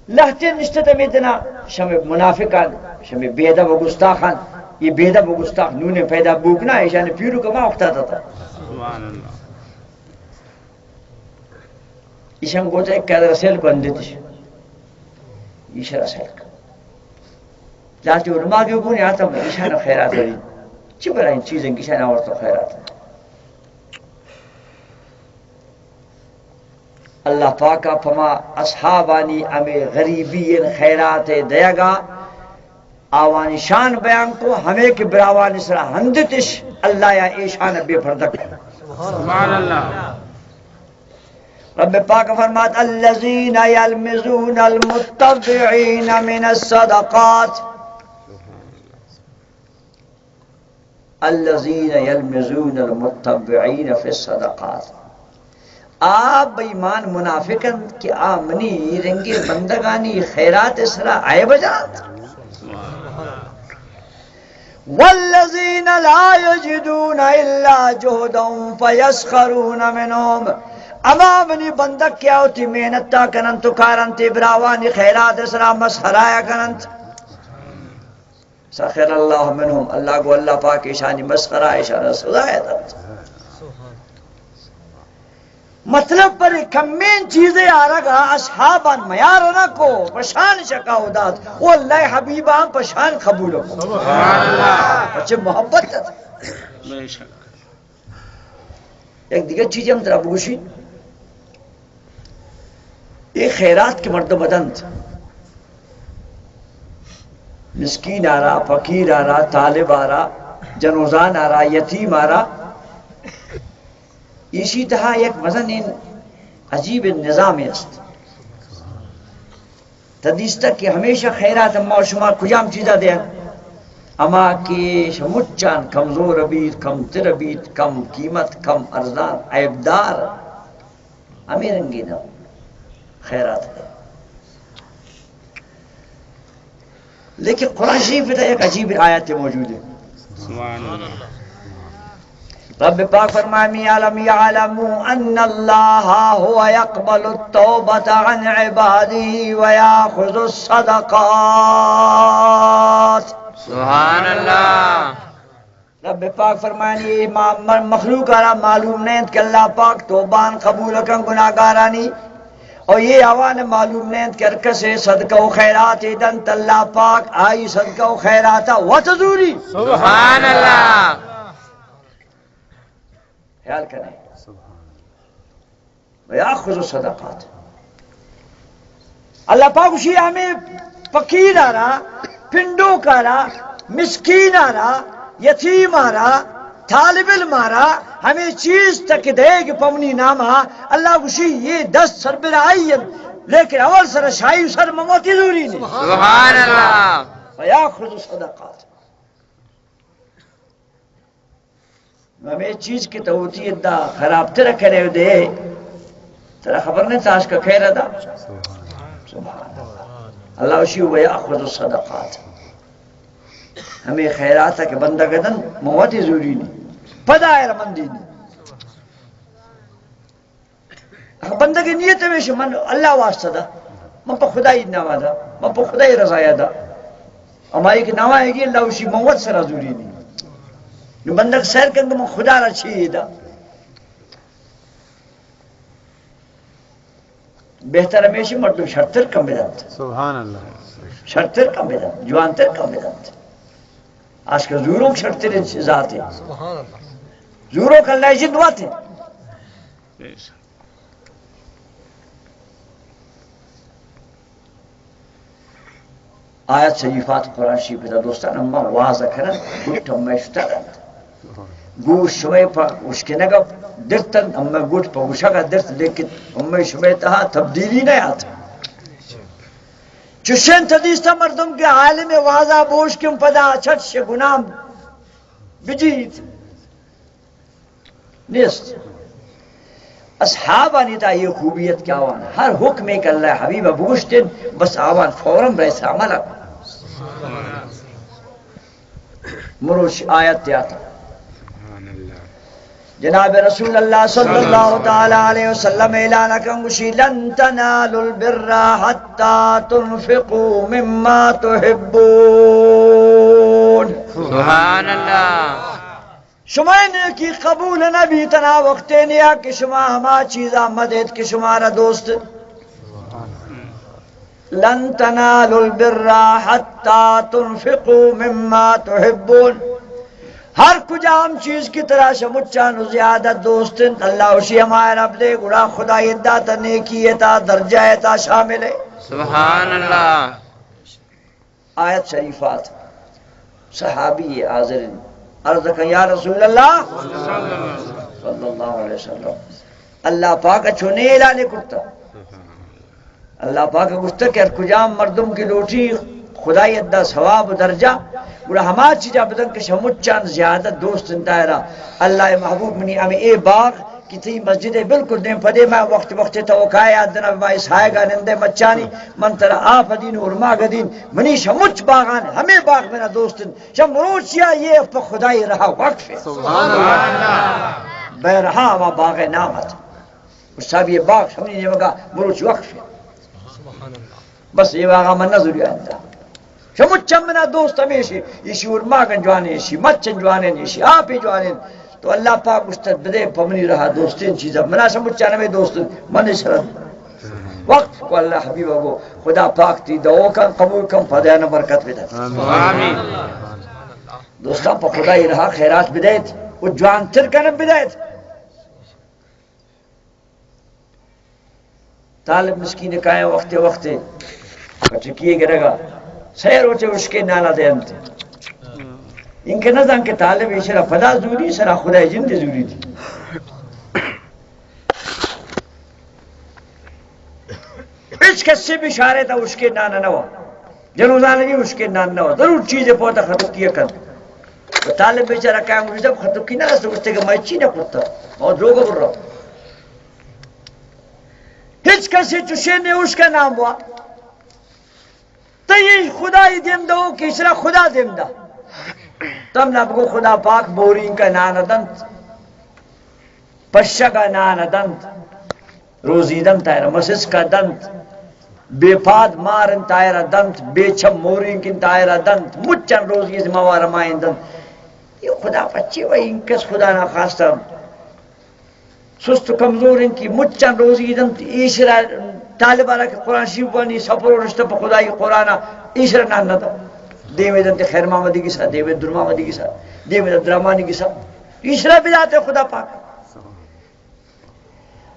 لہتے نشتت میں اتنا شمی منافقان شمی بیدہ و گستاخان یہ بیدہ و گستاخ نونے پیدا بوکنا ہے شانی پیرو کا ماں اختاتا تھا سبحان اللہ ایشان گوتا ایک قید رسیل بندی تھی ایشان رسیل کا جاتی علماء کے اوپر آتا ہوں ایشان خیرات ہوئی چی برا ان چیزیں کشان آورتا خیرات ہے اللہ پاکا پما اصحابانی ہمیں غریبین خیرات دیا گا آوانی شان بیان کو ہمیں کی براوانی سرا ہندتش اللہ یا ایشان بے پردک سبحان اللہ رب پاک فرمات الذین یلمزون المتبعین من الصدقات الذین یلمزون المتبعین فی الصدقات آپ بیمان منافقن کہ آمنی رنگی بندگانی خیرات اسرا آئے بجات والذین لا یجدون الا جہدهم فیسخرون منهم اما منی بندگ کیا ہوتی محنتا کنن تو کارن تی براوانی خیرات اسرا مسخرایا کنن سخر اللہ منهم اللہ کو اللہ پاک ایشانی مسخرہ ایشانی سزائے درد مطلب پر کمین چیزیں آرگا اصحابان میارنا کو پشان شکاو داد وہ اللہ حبیبان پشان قبول کو سبحان اللہ بچے محبت تھا. بے شک ایک دیگر چیز ہم طرف گوشی ایک خیرات کے مرد بدن تھا. مسکین آ رہا، فقیر آ رہا، طالب آ رہا، جنوزان آ رہا، یتیم آ رہا. اسی طرح ایک وزن ان عجیب نظام است تدیس تک کہ ہمیشہ خیرات اما و شما کجام چیزا دیا اما کہ شمچان کمزور ابید، کم تر ابید، کم قیمت، کم ارزان، عیبدار ہمیں رنگی نہ خیرات ہے. لیکن قرآن شریف میں ایک عجیب آیت موجود ہے. سبحان اللہ رب پاک فرمائے عالم یعلموا ان اللہ هو يقبل التوبة عن عباده ويأخذ الصدقات. سبحان اللہ. رب پاک فرمائے مخلوق آرہ معلوم نہیں کہ اللہ پاک توبان قبول کن گناہگارانی اور یہ آوان معلوم نہیں کہ ارکس صدقہ و خیرات دن اللہ پاک آئی صدقہ و خیراتا وتزوری. سبحان اللہ. خیال کریں ویاخذ الصدقات. اللہ پاک اسی ہمیں فقیر آ رہا، پنڈوں کا رہا، مسکین آ رہا، یتیم آ رہا، طالب علم آ رہا، ہمیں چیز تک دے کہ پمنی نامہ اللہ اسی یہ 10 سربراہی لیکن اول سر شاہی سر مموتی ضروری نہیں. سبحان اللہ. ویاخذ الصدقات. ہمیں چیز کی تو ہوتی ہے دا خراب ترہ کرے دے ترہ خبر نہیں تاش کا خیر ادا. سبحان اللہ. اللہ اسی ویاخذ الصدقات. ہمیں خیرات ہے کہ بندہ گدن موتی ضروری نہیں پدائر مندی نہیں. بندہ کی نیت میں من اللہ واسطہ دا من پا خدای نوا دا من پا خدای رضایا دا ہماری کی نوا ہے گی اللہ اسی موت سرا ضروری نہیں. بندہ سیر کرنے میں خدا را چاہیے دا بہتر ہمیشہ مردم شرطر کم بدن سبحان اللہ. شرطر کم بدن جوانتر کم بدن. آج کا زوروں شرطر ذات ہے زوروں کا اللہ عزت دعات ہے. بے شک آیت شریفات قرآن شریف دا دوستان اما واضح کرن گوٹ اما اشترن گوش شوئے پا اشکنگا درتن اما گوٹ پا گوشگا درت لیکن اما شوئے تہا تبدیلی نہیں آتا. چشن تدیستا مردم کے عالم واضح بوش کم پدا چھٹ سے گناہ بجیت نیست. اصحاب آنیتا یہ خوبیت کیا آوان ہر حکم ایک اللہ حبیبہ بوشتن بس آوان فوراں بیسا عملہ مروش آیت تیاتا. سبحان اللہ جناب رسول اللہ صلی اللہ تعالی علیہ وسلم اعلان کنگوشی لن تنالوا البر حتی تنفقوا مما تحبون. سبحان اللہ. شما نے کی قبول نبی تنا وقت نیا کہ شما ہما چیزا مدد کہ شمارا دوست. لن تنالوا البر حتی تنفقوا مما تحبون. ہر کجام چیز کی طرح شمچان زیادہ دوست اللہ اسی ہمارے رب دے گڑا خدا یداتا نیکیتا درجہتا شامل ہے. سبحان اللہ. آیت شریفات صحابی حاضرین عرض کہ یا رسول اللہ صلی اللہ علیہ وسلم اللہ پاک چھونے اعلان کرتا. اللہ پاک گفتا کہ کجام مردم کی لوٹی خدای ادھا ثواب درجہ گوڑا ہما چیزا بدن کہ شمچان زیادہ دوست انتائرہ. اللہ محبوب منی ہمیں اے باغ کی تھی مسجد بالکل دیں پدے میں وقت وقت توقعی آدھنا بما اسحائے گا نندے مچانی من ترہ آپ دین اور ماغ دین منی شمچ باغان ہمیں باغ میرا دوست شم روچیا یہ پا خدای رہا وقف ہے. سبحان اللہ. بے رہا ہما باغ نامت اس صاحب یہ باغ شمنی نے مگا مروچ وقف ہے. بس یہ باغا من نظری آئندہ شمچ منا دوست ہمیشہ یہ شور ماغن جوانے شی مچن جوانے شی آپی جوانے تو اللہ پاک اس تک بدے پمنی رہا دوستین چیزا منا سمجھ چانوے دوست من شرد وقت کو اللہ حبیبہ کو خدا پاک تی دعو کن قبول کن فدیان برکت بدت آمین دوستان پا خدا ہی رہا خیرات بدایت وہ جوان تر کنم بدایت طالب مسکین کائیں وقت وقت کچکیے گرے گا سیر ہوتے اس کے نانا دے انتے ان کے نظام کے طالب اشرا فدا ضروری سرا خدا جند ضروری تھی اس کس بھی اشارے تھا اس کے نانا نوا جنوزانے بھی اس کے نانا نوا ضرور چیزیں پوتا خطب کیا کر طالب بیچارہ کام ہوئی جب خطب کی نہ سمجھتے کہ میں چینہ کتا اور دروگا بر رہا ہچ کسی چوشے نے اس کا نام ہوا تو یہ خدا ہی دیم دو کہ اسرا خدا دیم دا تم نب کو خدا پاک بورین کا نانا دنت پشا کا نانا دنت روزی دنت تائرہ مسس کا دنت بے پاد مارن تائرہ دنت بے چھم مورین کن تائرہ دنت مچن روزی از موار مائن دنت یہ خدا پچی وہی ان کس خدا نہ خواستہ سست کمزور ان کی مچن روزی دنت ایشرا طالبانہ کے قرآن شریف بانی سفر و رشتہ پا خدای قرآن ایشرا نانا دا دیوے دنت خیر محمدی کی ساتھ دیوے در محمدی کی ساتھ دیوے درامانی کی ساتھ ایشرا بلاتے خدا پاک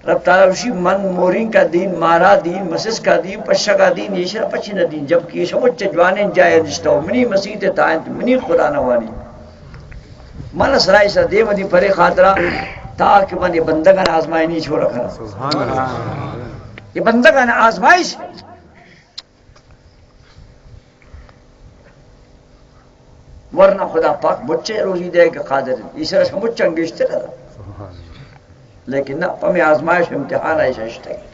رب تعالیٰ اسی من مورین کا دین مارا دین مسس کا دین پشا کا دین ایشرا پچی نہ دین جبکہ یہ سمجھ جوانین جائے رشتہ ہو منی مسیح تے تائنت منی خدا نوانی مانا سرائی سا دیو دی پرے خاطرہ تاکہ من یہ بندگان آزمائی نہیں چھوڑا کھنا یہ بندگان آزمائش ہے ورنہ خدا پاک بچے روزی دے کے قادر ہے اس طرح سے مجھے انگیشتے رہا لیکن نہ پمی آزمائش امتحان ایسا اشتے گی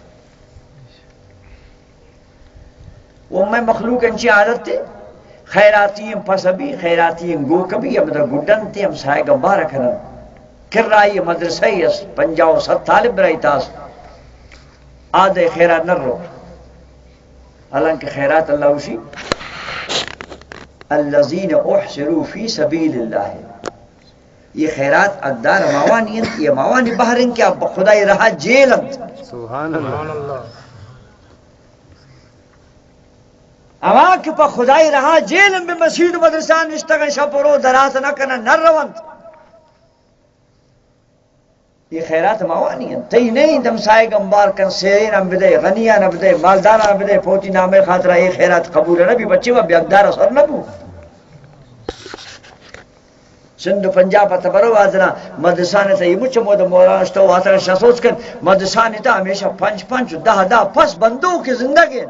وہ میں مخلوق انچی عادت تھے خیراتیم پسبی خیراتیم گو کبھی ہم در گڈن تھے ہم سائے گمبا رکھنا کر رہی مدرسہی اس پنجاو ست طالب رہی تاس آدھے خیرات نہ رو حالانکہ خیرات اللہ اسی الذین احسروا فی سبیل اللہ یہ خیرات اقدار موانی ہیں یہ موانی بہرن کیا خدای رہا جیلند سبحان اللہ اما کہ پا خدای رہا جیلن بے مسجد مدرسان نشتگن شپرو درات نہ کنا نر روند یہ خیرات موانی ہیں تی نہیں دم سائے گمبار کن سیرین ہم بدے غنیان بدے مالداران بدے پوتی نامے خاطرہ یہ خیرات قبول ہے نبی بچے وہ بیقدار اثر نبو سندھ پنجاب تبرو آدنا مدرسان تا یہ مچ مود مورانشتو آتر شسوچ کن مدرسان تا ہمیشہ پنچ پنچ دہ پس بندوں کی زندگی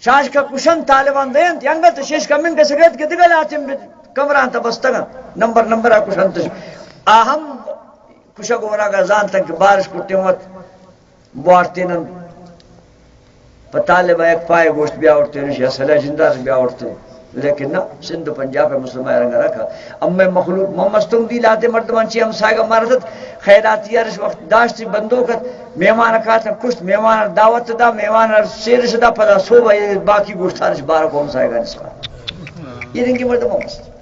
شاش کا کشن طالبان دین ینگت شیش کا من کا سگت کے دگل آتیم کمران تا بستگن نمبر کشن تش آہم کشا گورا کا زان تک بارش کرتے ہوت بوارتینن پا طالبہ ایک پائے گوشت بیا اٹھتے رشی صلح جندہ سے بیا اٹھتے لیکن نہ سندھ پنجاب ہے مسلمہ رنگا رکھا اب میں مخلوق مستنگ دی لاتے مردمان چی ہم سائگا ماردت خیراتی عرش وقت داشتی بندوقت میمان کھاتا کشت میمان دعوت دا میمان سیرش دا پدا صوبہ یہ باقی گوشت عرش بارہ کو ہم سائگا نسکا یہ رنگی مردمان مست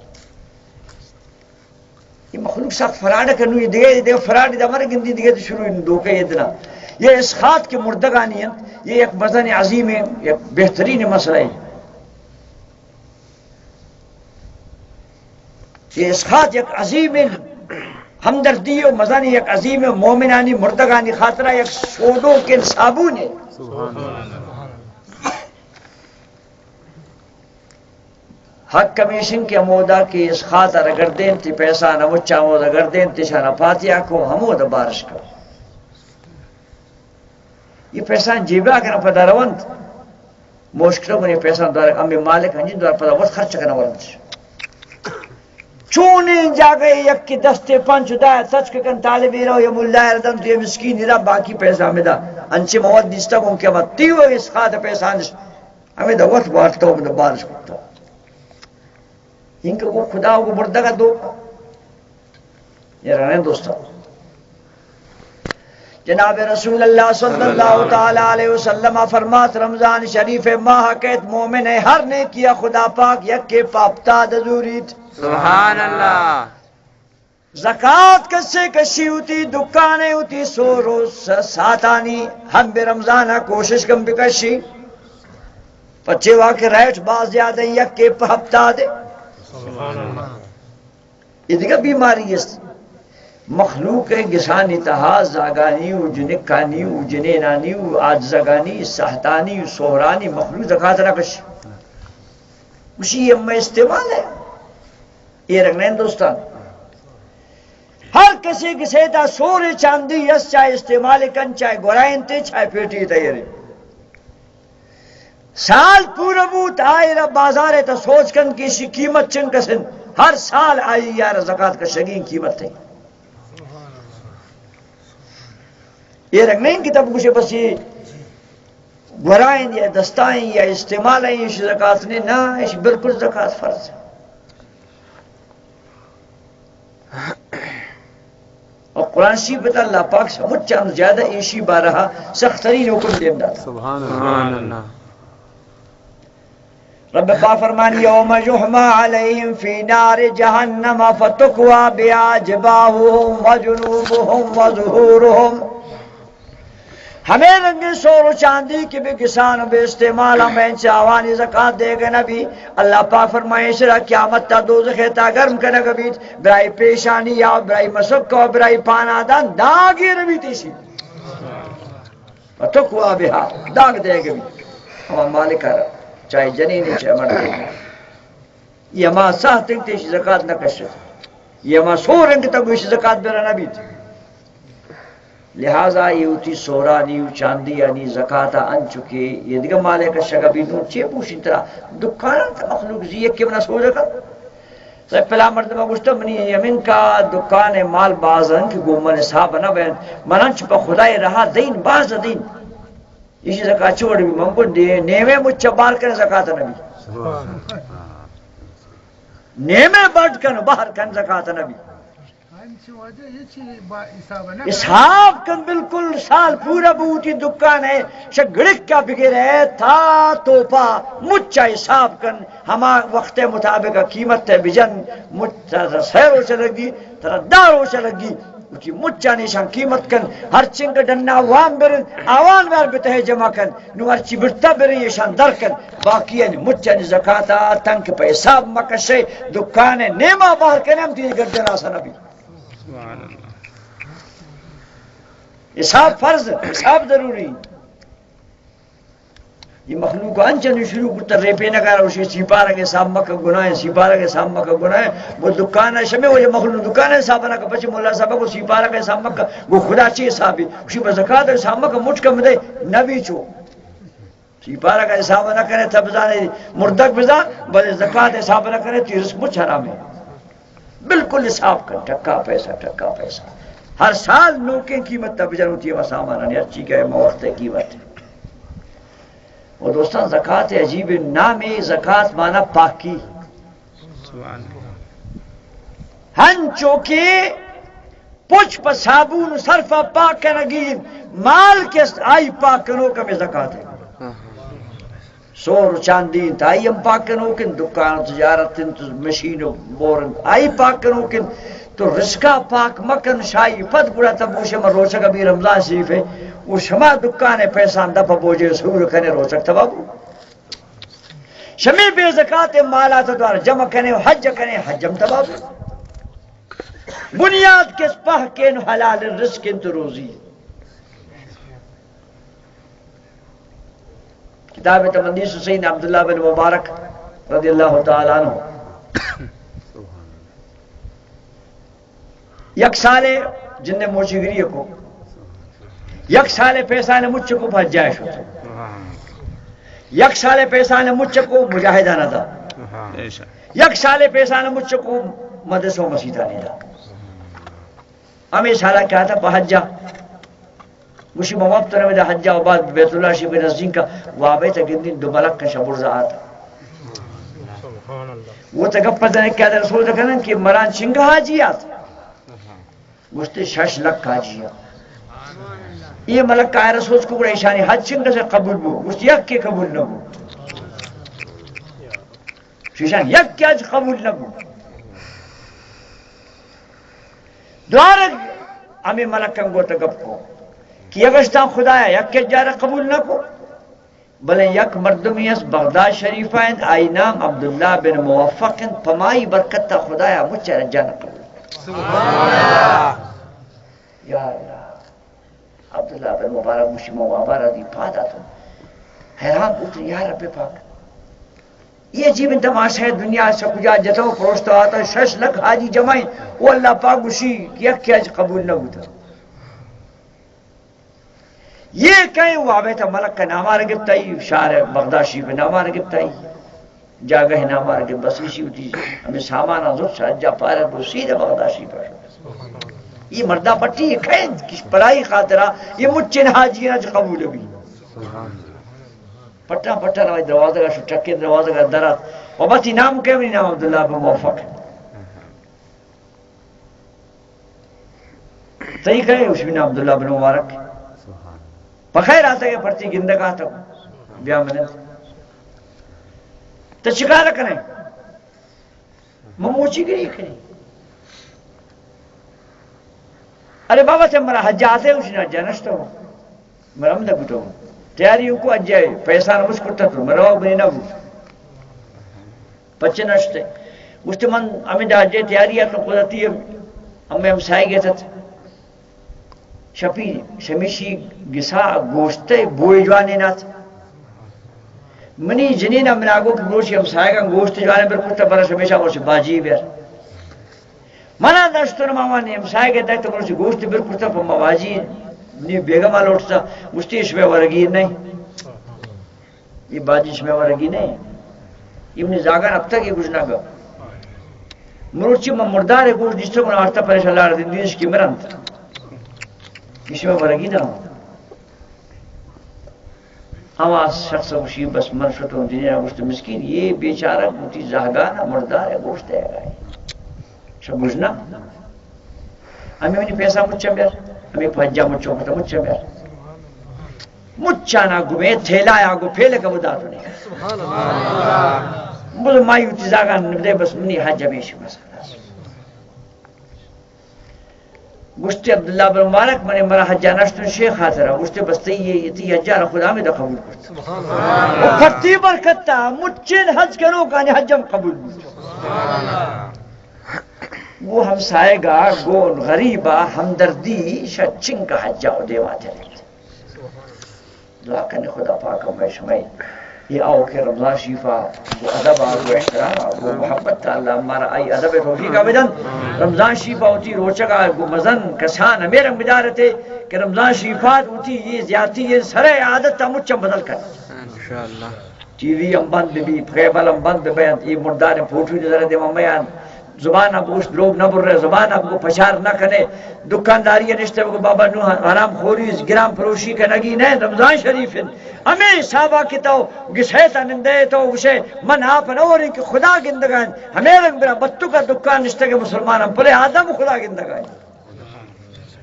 یہ مخلوق سخت فراڈ کرنو یہ دیگے فراڈ دا مرے گندی دیگے تو شروع دوکے یہ دنا یہ اسخات کے مردگانی ہیں یہ ایک مزن عظیم ہے ایک بہترین مسئلہ ہے یہ اسخات ایک عظیم ہمدردی و مزانی ایک عظیم مومنانی مردگانی خاطرہ ایک سودوں کے صابون ہے حق کمیشن کے مودا کی اسخات اگر دین تی پیسہ نمچا مودا اگر دین تی شانا پاتیا کو ہمودا بارش کر یہ پیسہ جیبا کرنا پدا روند موشکلوں کو یہ پیسہ دوارا امی مالک ہنجین دوارا پدا وقت خرچ کرنا ورد چونیں جا گئے یک کی دستے پنچ دائے سچ کن طالبی رہو یا ملہ اردم تو یہ مسکین رہا باقی پیسہ ہمیں دا انچے مواد دیستا کن کیا بات تیو اس خواہد پیسہ نش ہمیں دا وقت بارتا ہوں دا بارش کرتا ان کو خدا کو مردہ کا دو یہ رہنے دوستا جناب رسول اللہ صلی اللہ تعالی علیہ وسلم فرمات رمضان شریف ماہ کہت مومن ہے ہر نے کیا خدا پاک یک کے پاپتا دزورید سبحان اللہ زکات کسے کشی ہوتی دکانے ہوتی 100 روز ساتانی ہم بے رمضانہ کوشش کم بکشی پچے واقع ریٹ باز زیادہ یک کے ہفتہ دے یہ دیکھا بیماری ہے مخلوق گسانی تہا زاگانی جنکانی جنینانی آجزگانی سہتانی سہرانی مخلوق زکات نہ کشی اسی یہ میں استعمال ہے یہ رکھنا ہندوستان ہر کسی کسی دا سوری چاندی یس چاہے استعمال کن چاہے گورائن تے چاہے پیٹی تیاری سال پورا بوت آئے رہا بازار ہے تا سوچ کن کسی قیمت چن کسن ہر سال آئی یار زکاة کا شگین قیمت ہے یہ رکھنا ہی کتاب کچھ بس یہ گورائن یا دستائیں یا استعمال ہیں یہ زکاة نے نا یہ بالکل زکاة فرض ہے اور قرآن شریف بتا اللہ پاک سے مجھ چاند زیادہ ایشی بارہا سخت ترین حکم دیم داتا سبحان اللہ رب پاک فرمانی یوم یحما علیہم فی نار جہنم فتقوا بها جباہهم وجنوبهم وظہورهم ہمیں رنگی سور و چاندی کی بھی کسان بے استعمال ہمیں چاوانی زکاة دے گا نبی اللہ پاک فرمائے شرح قیامت تا دوزخ تا گرم کا نگبیت برائی پیشانی یا برائی مسکہ برائی پانادان داگی ربی تیسی فتقوا بها داگ دے گا بھی ہم مالک رہا چاہے جنینی چاہے مردی یہ ہما ساہ تنگ تیشی زکاة نہ کشت یہ ہما سور رنگ تک ویشی زکاة برا نبی تھی لہذا یہ ہوتی سورانی چاندی یعنی زکاة ان چکے یہ دیکھا مالے کا شگا بھی نور چیئے پوشن طرح دکانا تا مخلوق زیئے کیوں نہ سو جکا صاحب پہلا مرتبہ گوشتا منی یمن کا دکان مال بازن کی گومن صاحب نہ بین منان چپا خدای رہا دین باز دین اسی زکاة چھوڑ بھی منگو نیمے مجھے بار کرنے زکاة نبی نیمے بڑھ کن باہر کن زکاة نبی اسحاب کن بالکل سال پورا بوٹی دکان ہے شگڑک کا بگر ہے تھا توپا مچا اسحاب کن ہما وقت مطابق قیمت ہے بجن مچا سیروں سے لگی ترہ داروں سے لگی اچھی مچا نیشان قیمت کن ہر چنگ ڈننا وام برن آوان بار بتہ جمع کن نو ہر چی برتا برن یشان در کن باقی ہے مچا نی زکاة تنک پہ حساب مکشے دکان ہے نیمہ باہر کن ہم تیری گردن آسا نبی حساب فرض حساب ضروری یہ مخلوق انچن شروع کرتا ریپے نہ کر اسے سپارہ کے حساب مکہ گناہ ہے سپارہ کے حساب مکہ گناہ ہے وہ دکان ہے شمع وہ مخلوق دکان ہے حساب نہ کر بچے مولا صاحب کو سپارہ کے حساب مکہ وہ خدا چی حساب ہے اسی پر زکاة حساب مکہ مجھ کم دے نبی چو سپارہ کا حساب نہ کرے تب زانے مردک بزا بلے زکاة حساب نہ کرے تو رزق مجھ حرام ہے بالکل حساب کر ٹکا پیسہ ہر سال نوکیں قیمت تبجر ہوتی ہے وہ سامان ہر چیز کا موقت قیمت ہے اور دوستان زکاة عجیب نام زکاة مانا پاکی ہن چوکے پچھ پا صابون صرفہ پاک کنگین مال کے آئی پاک کنو کم زکاة ہے سور چاندین تا آئی ہم پاک کنو کن دکان تجارت مشین بورن آئی پاک کنو کن تو رزقہ پاک مکن شائی پت گڑا تب وہ شما روچک ابھی رمضان شریف ہے وہ شما دکان پیسان دفع بوجھے سور کنے روچک تبابو شمی بے زکاة مالات دوار جمع کنے حج کنے حجم تبابو بنیاد کس پاہ کن حلال رزق انت روزی کتاب تمندیس حسین عبداللہ بن مبارک رضی اللہ تعالیٰ عنہ یک سالے جن نے موچگری کو یک سالے پیسہ نے مجھ کو بھجائش ہوتا یک سالے پیسہ نے مجھ کو مجاہدہ نہ دا یک سالے پیسہ نے مجھ کو مدرسہ و مسیدہ نہیں دا ہمیں سالہ کیا تھا بحجہ مجھے موابتر میں دا حجہ و بعد بیت اللہ شریف نزدین کا وابے تا گندین دو ملک کا شبرزہ آتا وہ تا گپ پتنے کیا دا رسول دکھنن کہ مران چنگا حاجی آتا گوشتے 6 لکھ حاجی آتا یہ ملک کا رسول کو بڑا اشانی حج چنگا سے قبول بو گوشتے یک کے قبول نہ بو شیشان یک کے حج قبول نہ بو دعا رکھ ہمیں ملکن گو تگب کو کہ اگشتان خدایا یک کے جارہ قبول نہ کو بلے یک مردمی اس بغداد شریفہ آئی نام عبداللہ بن موفق پمائی برکت تا خدایا مجھے رجانا قبول یا اللہ عبداللہ بن مبارک مشی مبارک دی پادا تو حیران پوچھتے یا رب پاک یہ عجیب تماشا ہے دنیا سے کجا جتو پروشتا آتا 6 لکھ حاجی جمائیں وہ اللہ پاک گوشی یک کیا قبول نہ ہوتا یہ کہیں وہ آبے تھا ملک کا نامہ رگبتائی شاعر بغداد شریف نامہ رگبتائی جاگہ نامہ رگب بسیشی ہوتی ہمیں سامان آزر ساجہ پارے دو سیدھے بغداد شریف پر یہ مردہ پٹی یہ کہیں کس پرائی خاطرہ یہ مجھن حاجینا جو قبول ہوئی پٹا پٹا نوائی دروازہ کا شٹکے دروازہ کا درات و بس نام کہہ بھی نام عبداللہ بن موفق صحیح کہے اس بھی نام عبداللہ بن مبارک بخیر آتا ہے پرچی گندگ آتا ہوں بیا منت تو شکار کریں مموچی گری کریں ارے بابا سے مرا حج آتے ہیں اسی حجہ نشتا ہوں مرم دا گٹو ہوں تیاریوں کو اجائے پیسہ نمس کرتا تو مراؤ بنی نبو پچے نشتے اس تے من ہمیں دا اجائے تیاری آتا قدرتی ہے ہمیں ہم سائے گئے تھا شپی شمیشی گسا گوشتے بوئی جوانے نات منی جنین امن آگو کی گوشی ہم سائے گا گوشت جوانے پر کتا برا شمیشہ گوشی باجی بیر منا داشتون مامانی ہم سائے گئے دیکھتا گوشی گوشت پر کتا پر مواجی نی بیگم آل اٹھتا گوشتی اس میں ورگی نہیں یہ باجی اس میں ورگی نہیں یہ منی زاگان اب تک یہ کچھ نہ گا مروچی میں مردار ہے گوشت جس تک انہا آرتا پریش اللہ رہ دیش کی مرند اس میں ورگی نہ ہوں آواز شخص مشیب بس مرشت ہوں جنہیں گوشت مسکین یہ بیچارہ گوشتی زہگانا مردار ہے گوشت ہے گا شب گوشنا ہمیں منی پیسہ مچھا بیر ہمیں پہنجا مچھو پتا مچھا بیر مچھا نا گمیں تھیلا یا گو پھیلے کا بدا تو نہیں بلو مائی ہوتی زہگان نبدے بس منی حج بیشی مسئلہ گوشتے عبداللہ بن مبارک منے مرا حجہ نشتن شیخ حاضرہ گوشتے بستے یہ تی حجہ رہ خدا میں دا قبول کرتا وہ پھرتی برکتا مجھن حج کرو کانی حجم قبول کرتا وہ ہم سائے گا گون غریبہ ہمدردی شچنگ کا حجہ ہو دیواتے رہتے دعا کرنے خدا پاک ہم شمائی یہ آؤ کہ رمضان شریفہ وہ ادب آگو احترام آگو محبت تا اللہ ہمارا آئی ادب توفیق آبدن رمضان شریفہ ہوتی روچگا آگو مزن کسان میرے مدار تھے کہ رمضان شریفات ہوتی یہ زیادتی یہ سر عادت تا مجھم بدل کر ٹی وی ہم بند بھی خیبل ہم بند بیان یہ مردار پھوٹو نظر دے ممیان زبان اب اس لوگ نہ بول رہے زبان اب کو پچار نہ کرے دکانداری رشتے کو بابا نو حرام خوری گرام فروشی کا نگی نہیں رمضان شریف ہمیں صحابہ کی تو گسیتا نندے تو اسے من آپ اور ان کی خدا گندگان ہمیں رنگ برا بتو کا دکان رشتے کے مسلمان ہم پلے آدم خدا گندگان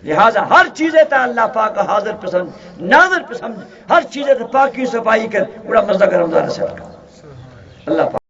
لہذا ہر چیزیں تا اللہ پاک حاضر پسند ناظر پسند ہر چیزیں تا پاکی صفائی کر بڑا مزدہ کا رمضان سر کا اللہ پاک